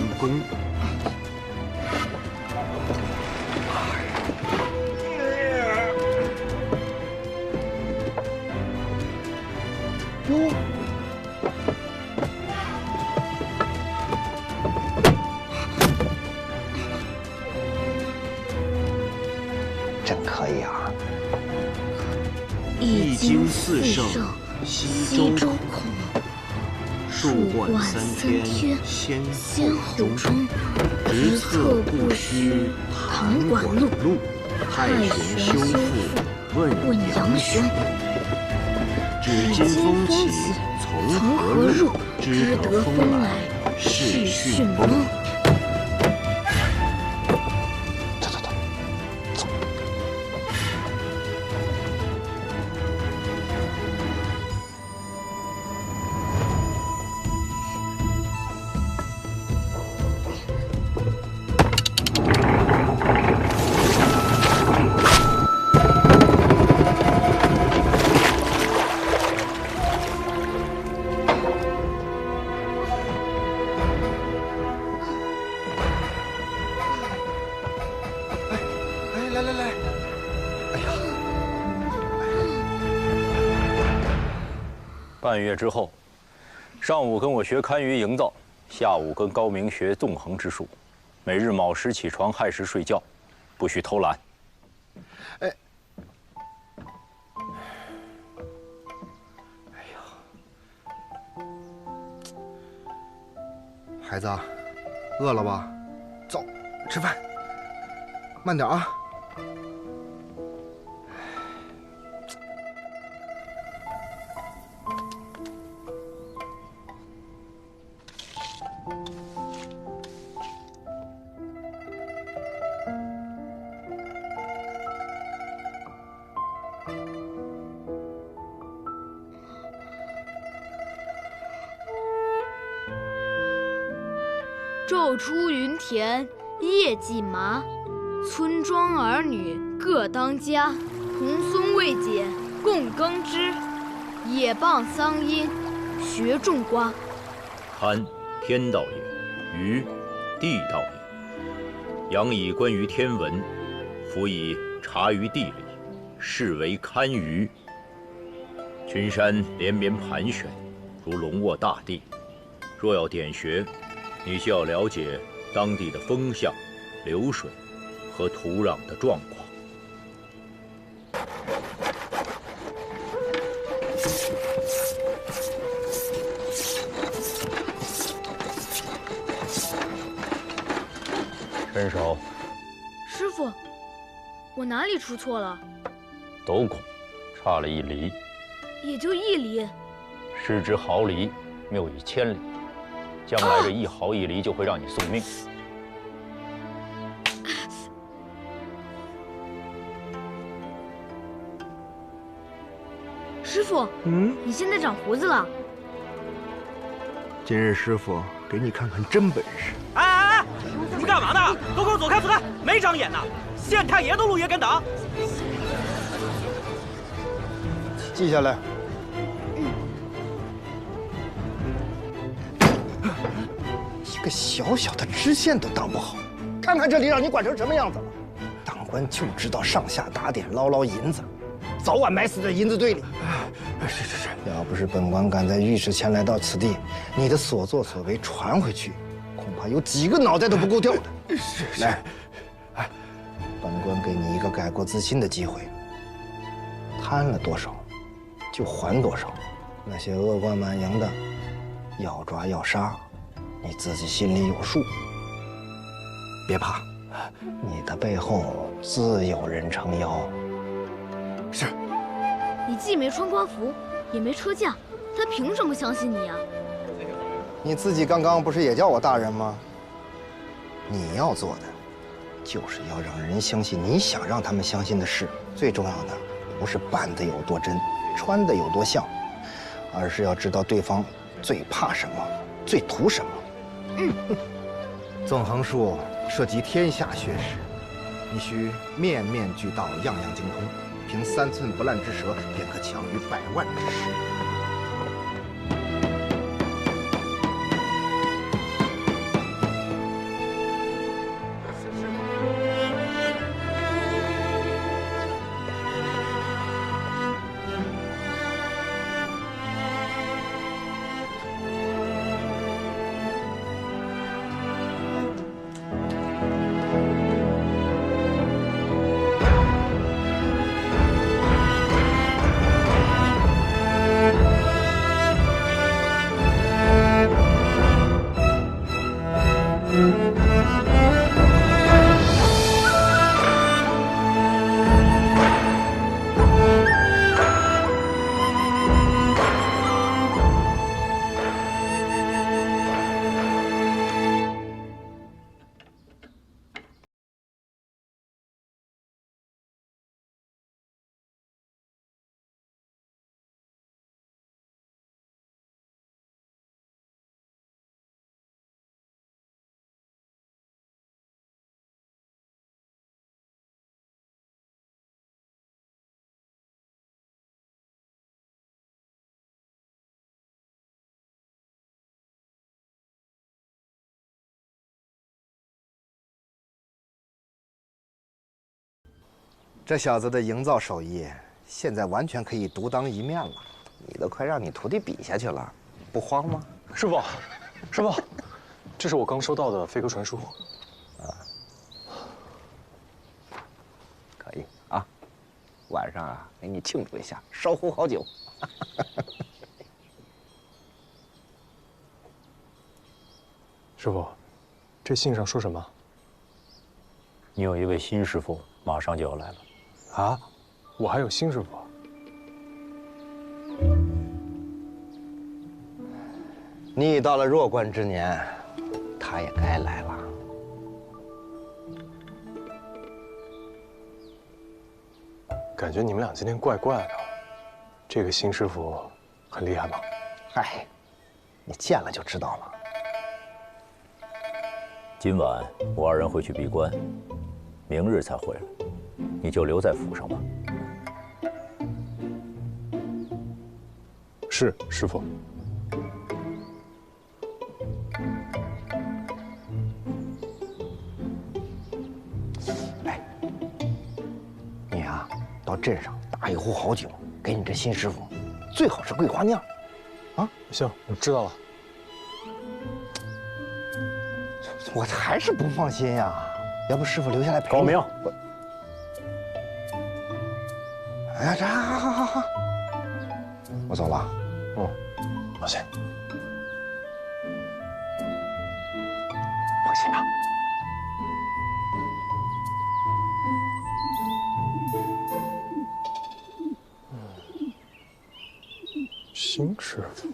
哟，真可以啊！易经四圣，西周孔，树冠三天，先后中，直策不虚堂馆路，太玄修复问杨雄。指今风起从何入？知得风来是迅风。半月之后，上午跟我学堪舆营造，下午跟高明学纵横之术。每日卯时起床，亥时睡觉，不许偷懒。哎，孩子，饿了吧？走，吃饭。慢点啊。昼出耘田，夜绩麻，村庄儿女各当家。红松未解供耕织，野傍桑阴学种瓜。堪天道也，舆地道也。仰以观于天文，辅以察于地理，是为堪舆。群山连绵盘旋，如笼卧大地。若要点穴，你就要了解当地的风向、流水和土壤的状况。伸手。师傅，我哪里出错了？斗拱，差了1厘。也就1厘。失之毫厘，谬以千里。将来这1毫1厘就会让你送命。师傅，你现在长胡子了。今日师傅给你看看真本事。哎，你们干嘛呢？都给我走开，走开！没长眼呐！县太爷都路也敢挡？记下来。一个小小的知县都当不好，看看这里让你管成什么样子了！当官就知道上下打点，捞捞银子，早晚埋死在银子堆里。是。要不是本官赶在御史前来到此地，你的所作所为传回去，恐怕有几个脑袋都不够掉的。是。来，本官给你一个改过自新的机会，贪了多少，就还多少。那些恶贯满盈的，要抓要杀，你自己心里有数。别怕，你的背后自有人撑腰。是。你既没穿官服，也没车驾，他凭什么相信你啊？你自己刚刚不是也叫我大人吗？你要做的，就是要让人相信你想让他们相信的事。最重要的，不是扮得有多真，穿得有多像，而是要知道对方最怕什么，最图什么。纵横术涉及天下学识，你需面面俱到，样样精通。凭凭3寸不烂之舌，便可强于100万之师。这小子的营造手艺，现在完全可以独当一面了。你都快让你徒弟比下去了，不慌吗？师傅，师傅，这是我刚收到的飞鸽传书。可以啊，晚上啊给你庆祝一下，烧壶好酒。师傅，这信上说什么？你有一位新师傅，马上就要来了。啊，我还有新师傅？你已到了弱冠之年，他也该来了。感觉你们俩今天怪怪的。这个新师傅很厉害吗？嗨，你见了就知道了。今晚我2人会去闭关，明日才回来，你就留在府上吧。是，师傅。来，你啊，到镇上打一壶好酒，给你这新师傅，最好是桂花酿。啊，行，我知道了。我还是不放心呀，要不师傅留下来陪你。高明，哎呀，这好，我走了。嗯，放心，放心吧。新师傅。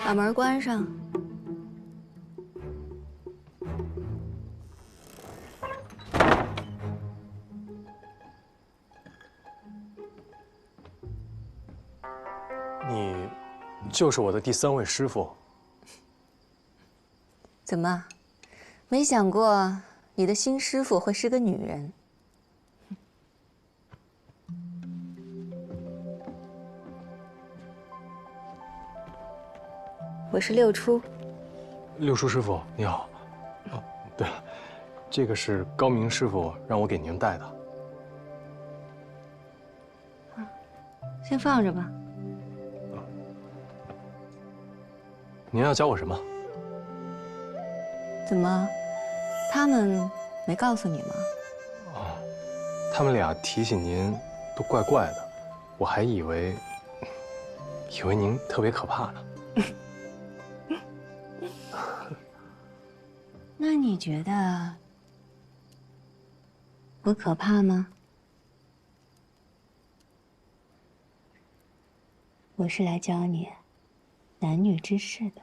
把门关上。你就是我的第3位师傅。怎么，没想过你的新师傅会是个女人？我是六初。六初师傅，你好。哦，对了，这个是高明师傅让我给您带的。先放着吧。您要教我什么？怎么，他们没告诉你吗？哦，他们俩提醒您都怪怪的，我还以为以为您特别可怕呢。那你觉得我可怕吗？我是来教你男女之事的。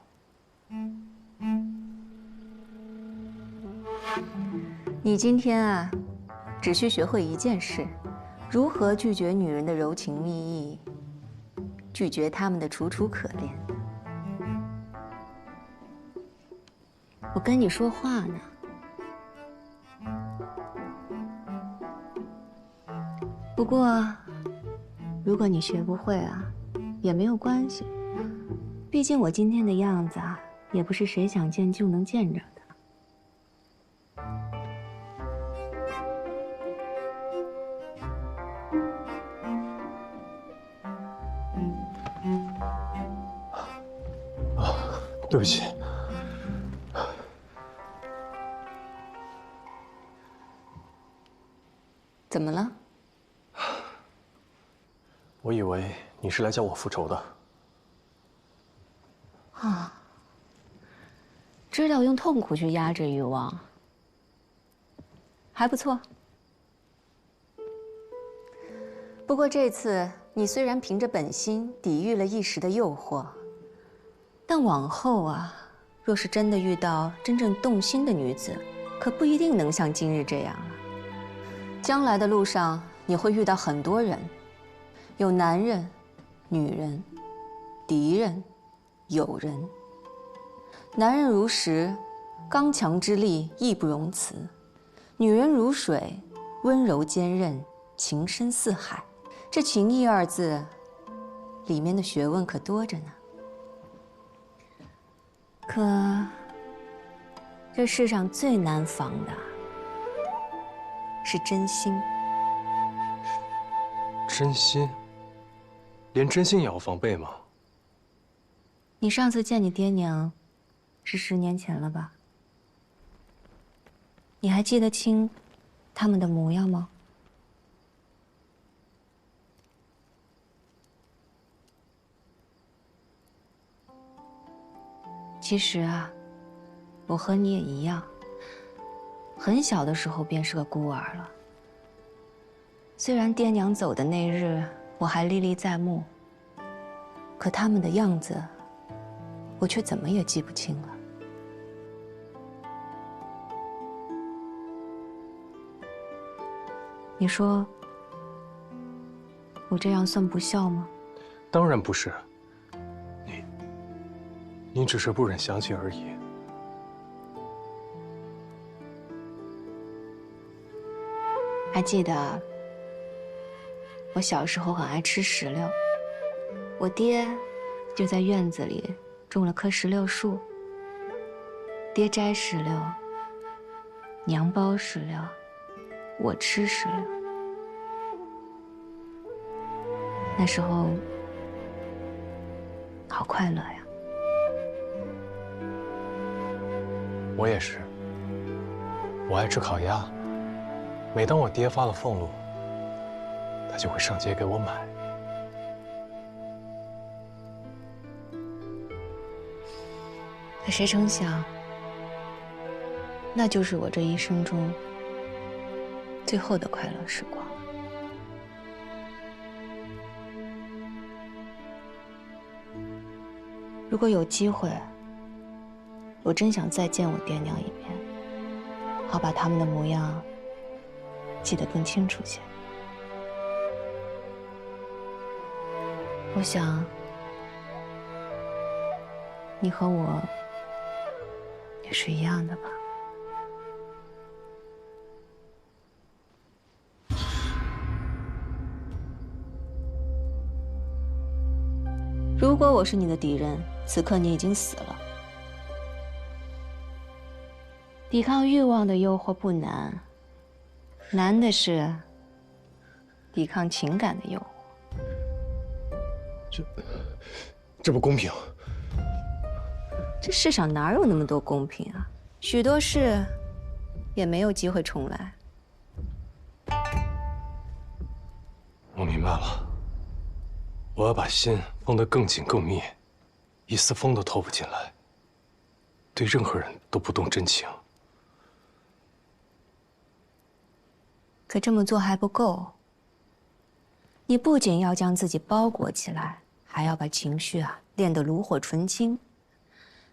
你今天啊，只需学会一件事：如何拒绝女人的柔情蜜意，拒绝她们的楚楚可怜。我跟你说话呢。不过，如果你学不会啊，也没有关系。毕竟我今天的样子啊，也不是谁想见就能见着的。对不起。怎么了？我以为你是来叫我复仇的。啊，知道用痛苦去压制欲望，还不错。不过这次你虽然凭着本心抵御了一时的诱惑，但往后啊，若是真的遇到真正动心的女子，可不一定能像今日这样了。将来的路上，你会遇到很多人，有男人、女人、敌人、友人。男人如石，刚强之力义不容辞；女人如水，温柔坚韧，情深似海。这情义二字，里面的学问可多着呢。可，这世上最难防的是真心。真心？连真心也要防备吗？你上次见你爹娘，是10年前了吧？你还记得清他们的模样吗？其实啊，我和你也一样，很小的时候便是个孤儿了。虽然爹娘走的那日我还历历在目，可他们的样子，我却怎么也记不清了。你说，我这样算不孝吗？当然不是。你只是不忍想起而已。还记得我小时候很爱吃石榴，我爹就在院子里种了棵石榴树。爹摘石榴，娘剥石榴，我吃石榴。那时候好快乐呀。我也是，我爱吃烤鸭。每当我爹发了俸禄，他就会上街给我买。可谁成想，那就是我这一生中最后的快乐时光。如果有机会，我真想再见我爹娘一遍，好把他们的模样记得更清楚些。我想，你和我也是一样的吧。如果我是你的敌人，此刻你已经死了。抵抗欲望的诱惑不难，难的是抵抗情感的诱惑。这不公平。这世上哪有那么多公平啊？许多事也没有机会重来。我明白了。我要把心封得更紧更密，一丝风都透不进来，对任何人都不动真情。可这么做还不够，你不仅要将自己包裹起来，还要把情绪练得炉火纯青，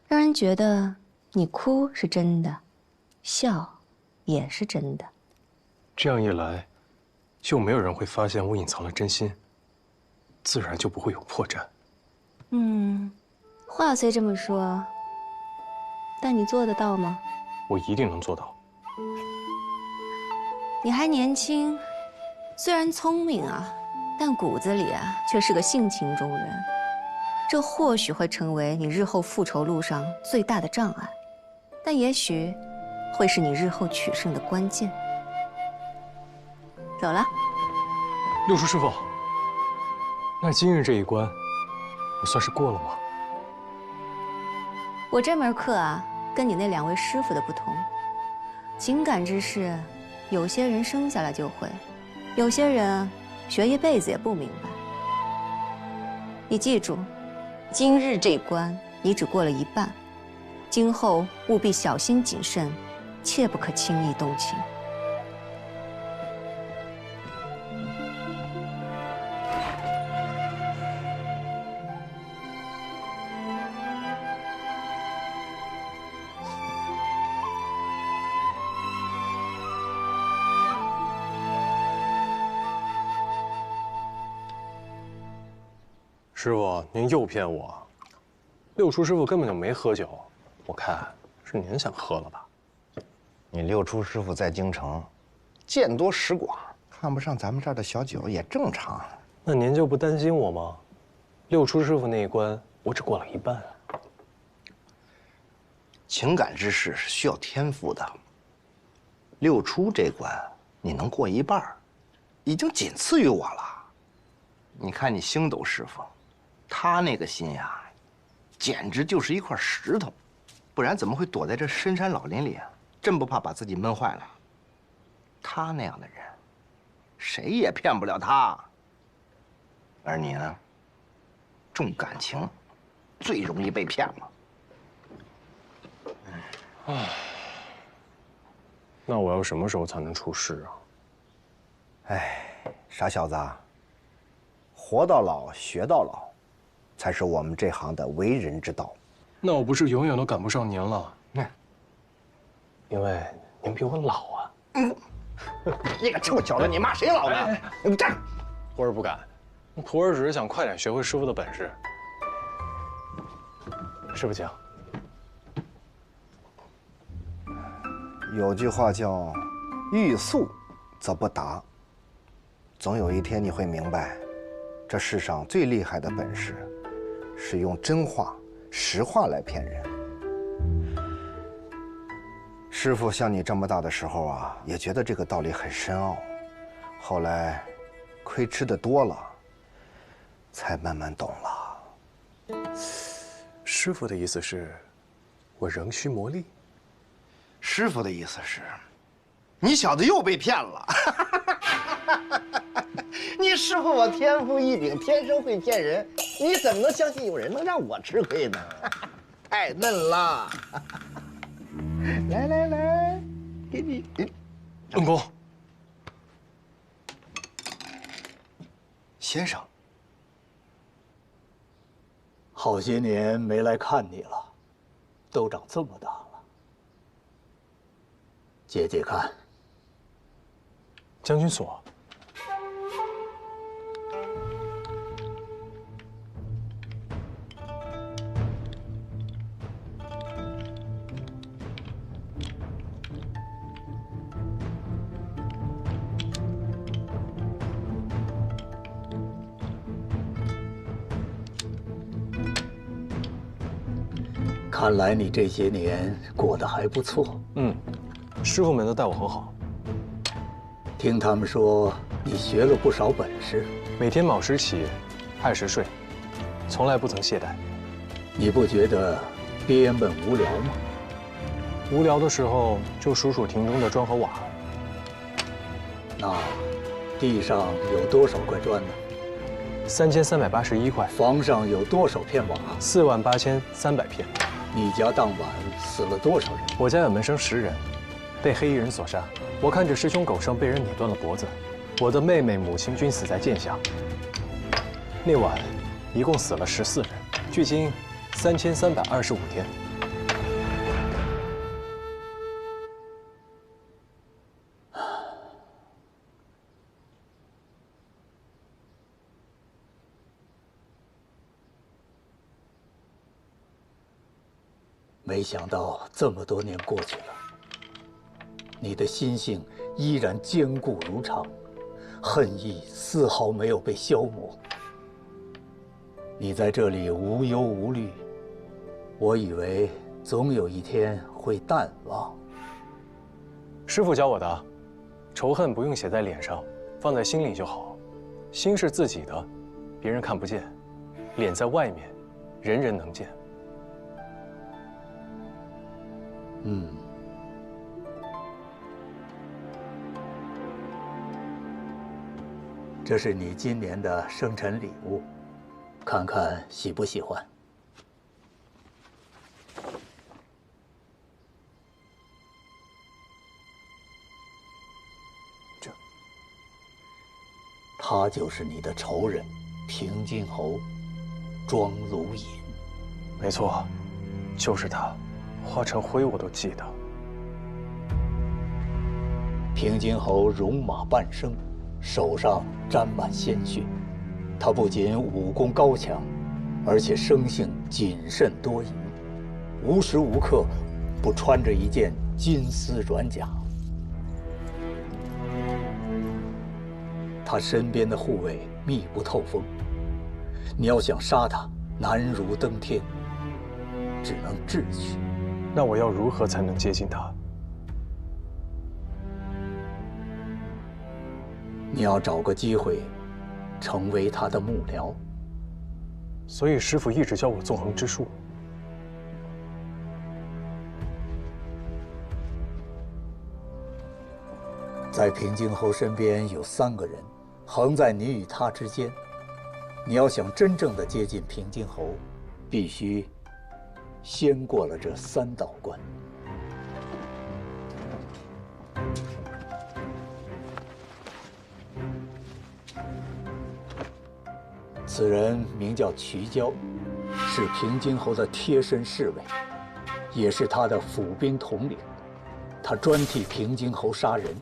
让人觉得你哭是真的，笑也是真的。这样一来，就没有人会发现我隐藏了真心，自然就不会有破绽。话虽这么说，但你做得到吗？我一定能做到。你还年轻，虽然聪明但骨子里却是个性情中人。这或许会成为你日后复仇路上最大的障碍，但也许会是你日后取胜的关键。走了。六叔师傅，那今日这一关，我算是过了吗？我这门课跟你那2位师傅的不同，情感之事，有些人生下来就会，有些人学一辈子也不明白。你记住，今日这关你只过了一半，今后务必小心谨慎，切不可轻易动情。师傅，您又骗我！六叔师傅根本就没喝酒，我看是您想喝了吧？你六叔师傅在京城，见多识广，看不上咱们这儿的小酒也正常。那您就不担心我吗？六叔师傅那一关，我只过了一半。情感之事是需要天赋的。六叔这关你能过一半，已经仅次于我了。你看你星斗师傅。他那个心简直就是一块石头，不然怎么会躲在这深山老林里真不怕把自己闷坏了。他那样的人，谁也骗不了他。而你呢，重感情，最容易被骗了。那我要什么时候才能出师啊？哎，傻小子，活到老，学到老。才是我们这行的为人之道。那我不是永远都赶不上您了？因为您比我老你个臭小子，你骂谁老呢？你站！徒儿不敢，徒儿只是想快点学会师傅的本事。师傅请。有句话叫“欲速则不达”，总有一天你会明白，这世上最厉害的本事。是用真话、实话来骗人。师傅像你这么大的时候也觉得这个道理很深奥，后来亏吃的多了，才慢慢懂了。师傅的意思是，我仍需磨砺。师傅的意思是，你小子又被骗了。你师傅我天赋异禀，天生会骗人，你怎么能相信有人能让我吃亏呢？太嫩了！来来来，给你。恩公，先生，好些年没来看你了，都长这么大了。解解看。将军所。看来你这些年过得还不错。师傅们都待我很好。听他们说你学了不少本事，每天卯时起，亥时睡，从来不曾懈怠。你不觉得憋闷无聊吗？无聊的时候就数数庭中的砖和瓦。那地上有多少块砖呢？ 3381块。房上有多少片瓦？48300片。你家当晚死了多少人？我家有门生10人，被黑衣人所杀。我看着师兄狗剩被人碾断了脖子，我的妹妹、母亲均死在剑下。那晚，一共死了14人，距今3325天。没想到这么多年过去了，你的心性依然坚固如常，恨意丝毫没有被消磨。你在这里无忧无虑，我以为总有一天会淡忘。师父教我的，仇恨不用写在脸上，放在心里就好。心是自己的，别人看不见；脸在外面，人人能见。这是你今年的生辰礼物，看看喜不喜欢。他就是你的仇人，平津侯庄卢隐。没错，就是他，化成灰我都记得。平津侯戎马半生，手上沾满鲜血。他不仅武功高强，而且生性谨慎多疑，无时无刻不穿着一件金丝软甲。他身边的护卫密不透风，你要想杀他，难如登天，只能智取。那我要如何才能接近他？你要找个机会，成为他的幕僚。所以师父一直教我纵横之术。在平津侯身边有3个人，横在你与他之间。你要想真正的接近平津侯，必须先过了这3道关。此人名叫瞿娇，是平津侯的贴身侍卫，也是他的府兵统领。他专替平津侯杀人，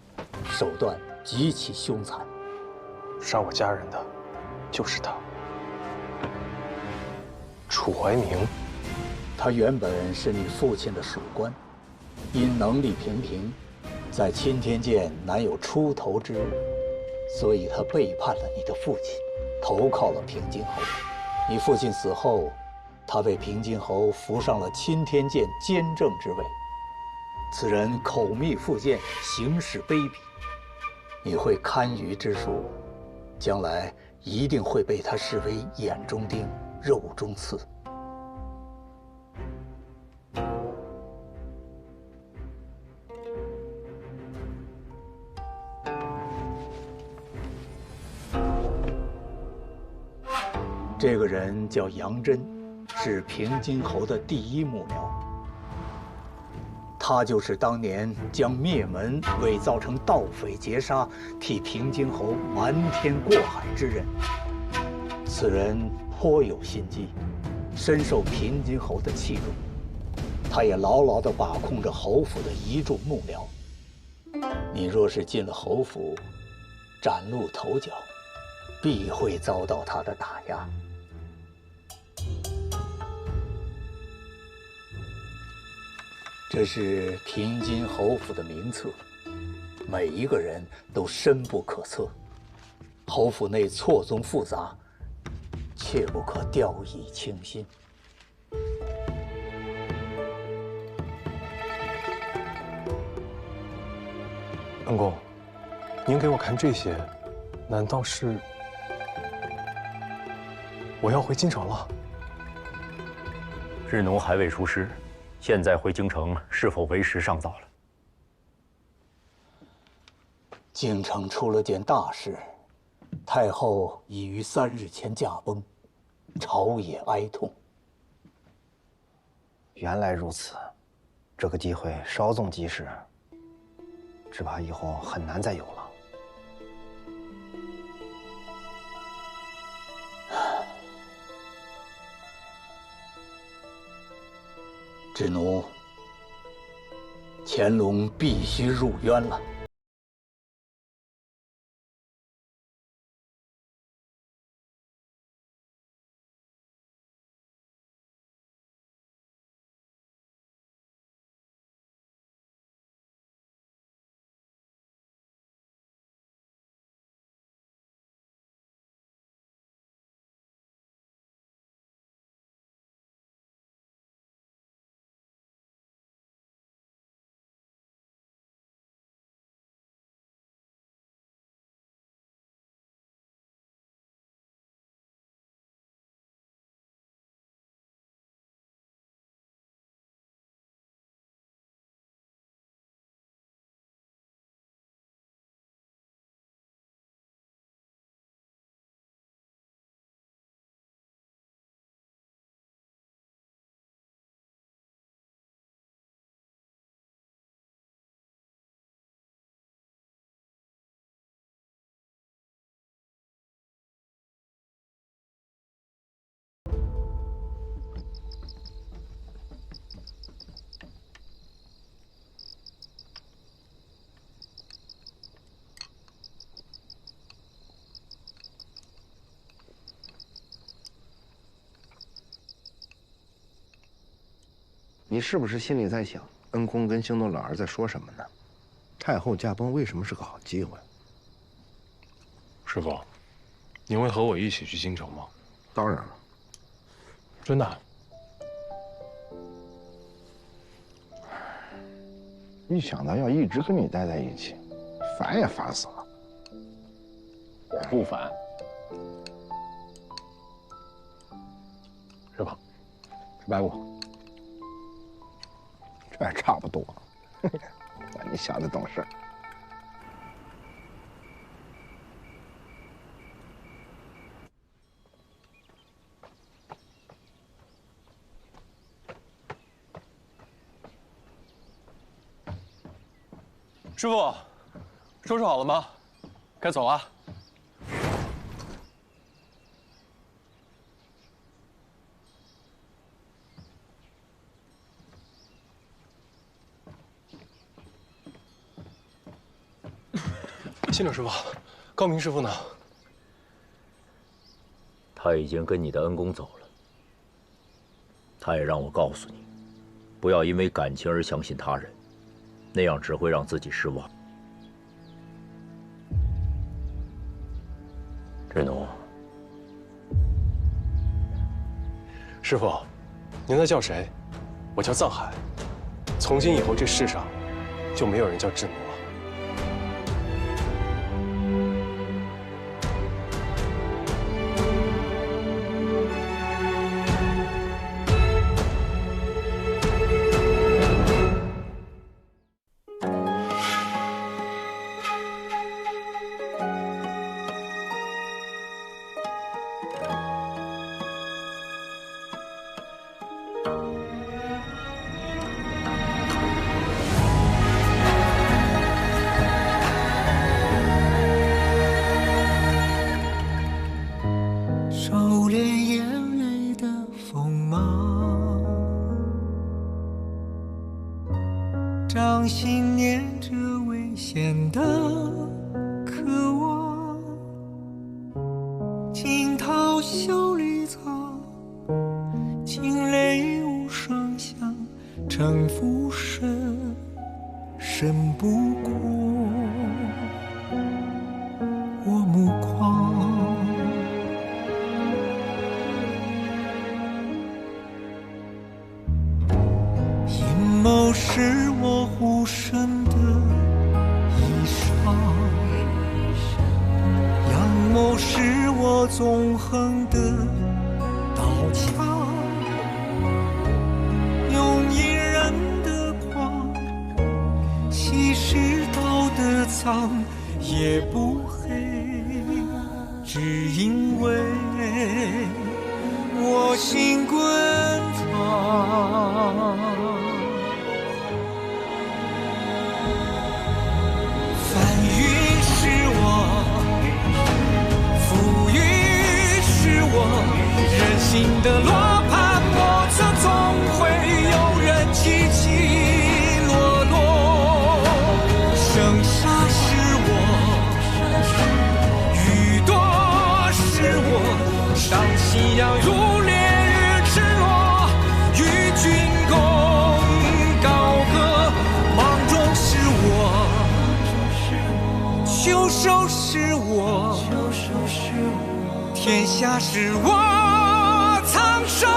手段极其凶残。杀我家人的，就是他。楚怀明，他原本是你父亲的属官，因能力平平，在钦天监难有出头之日，所以他背叛了你的父亲，投靠了平津侯。你父亲死后，他被平津侯扶上了钦天监监正之位。此人口蜜腹剑，行事卑鄙。你会堪舆之术，将来一定会被他视为眼中钉、肉中刺。这个人叫杨真，是平津侯的第1幕僚。他就是当年将灭门伪造成盗匪劫杀，替平津侯瞒天过海之人。此人颇有心机，深受平津侯的器重。他也牢牢地把控着侯府的一众幕僚。你若是进了侯府，崭露头角，必会遭到他的打压。这是平津侯府的名册，每一个人都深不可测。侯府内错综复杂，切不可掉以轻心。恩公，您给我看这些，难道是我要回京城了？日奴还未出师，现在回京城是否为时尚早了？京城出了件大事，太后已于3日前驾崩，朝野哀痛。原来如此，这个机会稍纵即逝，只怕以后很难再有了。智奴，乾隆必须入渊了。你是不是心里在想，恩公跟兴东老儿在说什么呢？太后驾崩为什么是个好机会？师傅，你会和我一起去京城吗？当然了。真的？一想到要一直跟你待在一起，烦也烦死了。我不烦。师傅，吃白果。这还差不多，你想的懂事。师傅，收拾好了吗？该走了。信了，师傅。高明师傅呢？他已经跟你的恩公走了。他也让我告诉你，不要因为感情而相信他人，那样只会让自己失望。智奴，师傅，您在叫谁？我叫藏海。从今以后，这世上就没有人叫智奴了。掌心念着危险的渴望，惊涛笑里藏，惊雷无声响，城府深，深不过我目眶。阴谋是我护身的衣裳，阳谋是我纵横的刀枪，用隐忍的狂，稀释道的脏，也不黑是因为我心滚烫。翻云是我，浮云是我，人心的罗盘莫测，总会有人起起落落。生杀是我，雨多是我，上夕阳如烈日赤裸，与君共高歌。芒种是我，秋收是我，天下是我，苍生